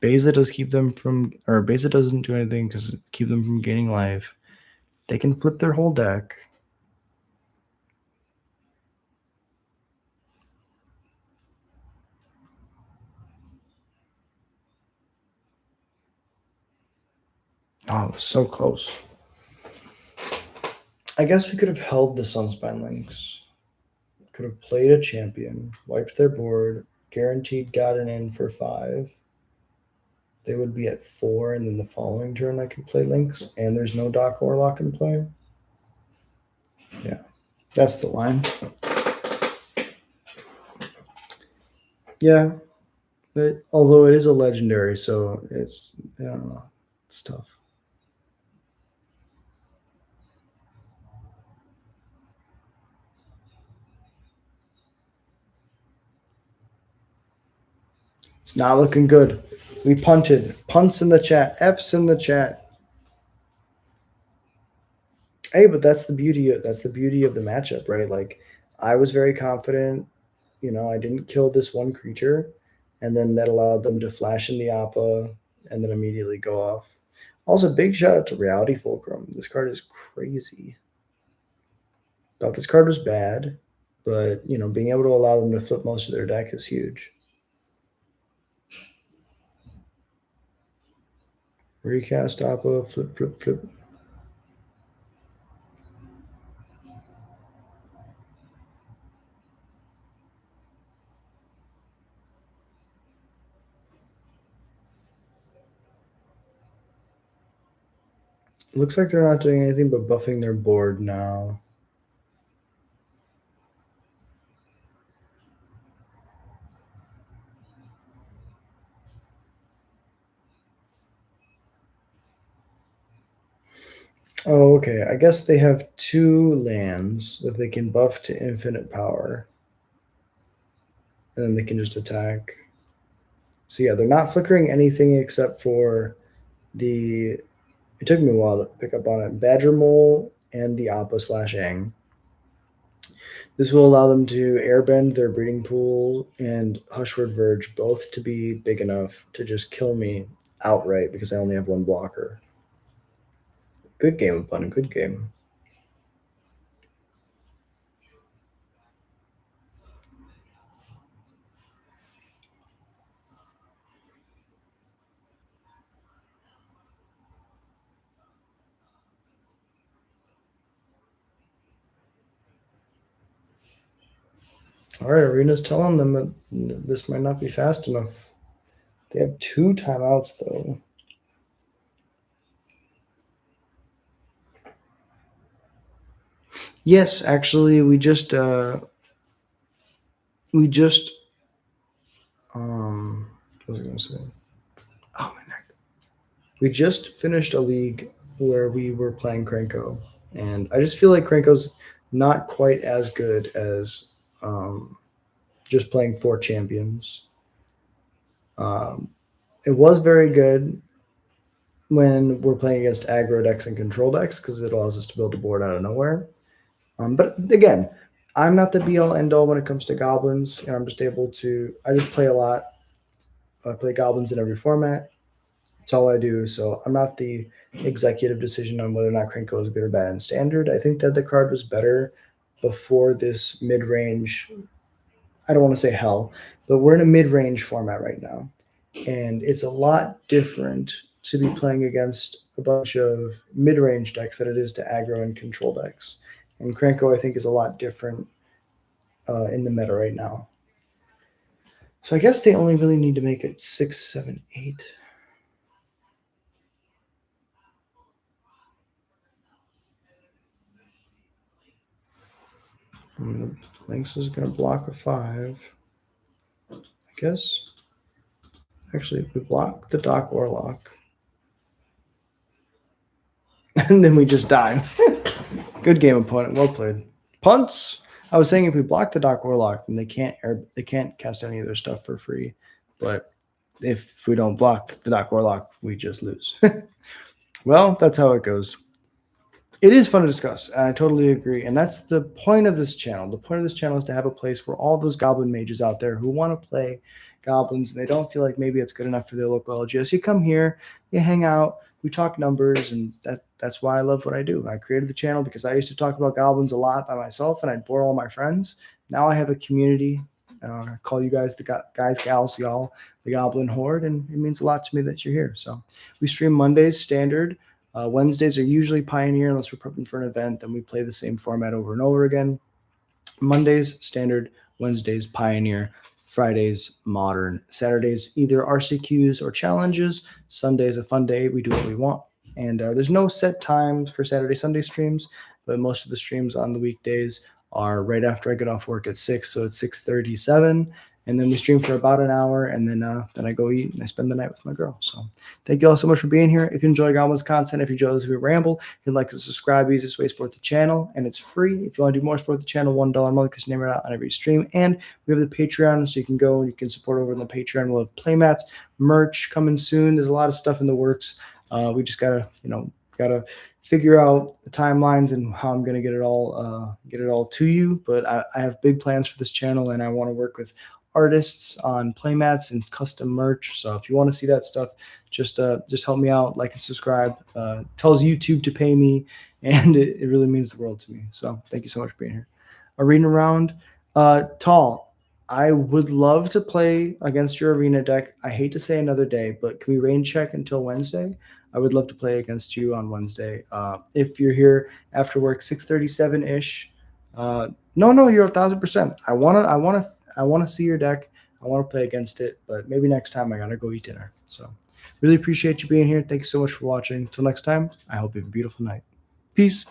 Beza does keep them from, or Beza doesn't do anything because keep them from gaining life. They can flip their whole deck. Oh, so close. I guess we could have held the Sunspine links. Could have played a champion, wiped their board, guaranteed got an in for 5. They would be at 4, and then the following turn I could play links, and there's no Dock Warlock in play. Yeah, that's the line. Yeah, but although it is a legendary, so it's, I don't know, it's tough. It's not looking good. We punted. Punts in the chat. F's in the chat. Hey, but that's the beauty of the matchup, right? Like, I was very confident. I didn't kill this one creature, and then that allowed them to flash in the Appa and then immediately go off. Also, big shout out to Reality Fulcrum. This card is crazy. Thought this card was bad, but being able to allow them to flip most of their deck is huge. Recast Oppo, flip, flip, flip. Looks like they're not doing anything but buffing their board now. Oh, okay. I guess they have 2 lands that they can buff to infinite power. And then they can just attack. So yeah, they're not flickering anything except for the... It took me a while to pick up on it. Badger Mole and the Appa/Ang. This will allow them to airbend their breeding pool and Hushward Verge both to be big enough to just kill me outright because I only have 1 blocker. Good game, opponent. Good game. All right, Arena's telling them that this might not be fast enough. They have 2 timeouts, though. Yes, actually, we just what was I gonna say? Oh my neck. We just finished a league where we were playing Krenko, and I just feel like Krenko's not quite as good as just playing 4 champions. It was very good when we're playing against aggro decks and control decks because it allows us to build a board out of nowhere. But again, I'm not the be all end all when it comes to goblins, and I'm just able to. I just play a lot. I play goblins in every format. That's all I do. So I'm not the executive decision on whether or not Krenko is good or bad in standard. I think that the card was better before this mid range. I don't want to say hell, but we're in a mid range format right now. And it's a lot different to be playing against a bunch of mid range decks than it is to aggro and control decks. And Krenko, I think, is a lot different in the meta right now. So I guess they only really need to make it 6, 7, 8. And the Lynx is going to block a 5. I guess. Actually, if we block the Doc Warlock. And then we just die. Good game, opponent. Well played. Punts. I was saying if we block the Doc Warlock, then they can't cast any of their stuff for free. But if we don't block the Doc Warlock, we just lose. Well, that's how it goes. It is fun to discuss. I totally agree. And that's the point of this channel. The point of this channel is to have a place where all those goblin mages out there who want to play goblins and they don't feel like maybe it's good enough for their local LGS. You come here, you hang out, we talk numbers, and that's why I love what I do. I created the channel because I used to talk about goblins a lot by myself and I'd bore all my friends. Now I have a community. I call you guys the guys, gals, y'all, the Goblin Horde, and it means a lot to me that you're here. So we stream Mondays standard. Wednesdays are usually Pioneer unless we're prepping for an event. Then we play the same format over and over again. Mondays standard, Wednesdays Pioneer, Fridays Modern, Saturdays either RCQs or challenges. Sunday's a fun day. We do what we want. And there's no set times for Saturday, Sunday streams, but most of the streams on the weekdays are right after I get off work at 6, so it's 6:37. And then we stream for about an hour, and then I go eat and I spend the night with my girl. So thank you all so much for being here. If you enjoy Goblins content, if you enjoy this we ramble, if you'd like to subscribe, easiest way to support the channel, and it's free. If you want to do more, support the channel, $1 a month, because name it out on every stream. And we have the Patreon, so you can go and you can support over on the Patreon. We'll have playmats, merch coming soon. There's a lot of stuff in the works. We just gotta figure out the timelines and how I'm gonna get it all to you. But I have big plans for this channel, and I want to work with artists on playmats and custom merch. So if you want to see that stuff, just help me out, like and subscribe. Tells YouTube to pay me, and it really means the world to me. So thank you so much for being here. Arena round. Tall, I would love to play against your arena deck. I hate to say another day, but can we rain check until Wednesday? I would love to play against you on Wednesday. If you're here after work, 6:37 ish. No, you're 1,000%. I wanna see your deck. I want to play against it, but maybe next time I gotta go eat dinner. So, really appreciate you being here. Thanks so much for watching. Until next time, I hope you have a beautiful night. Peace.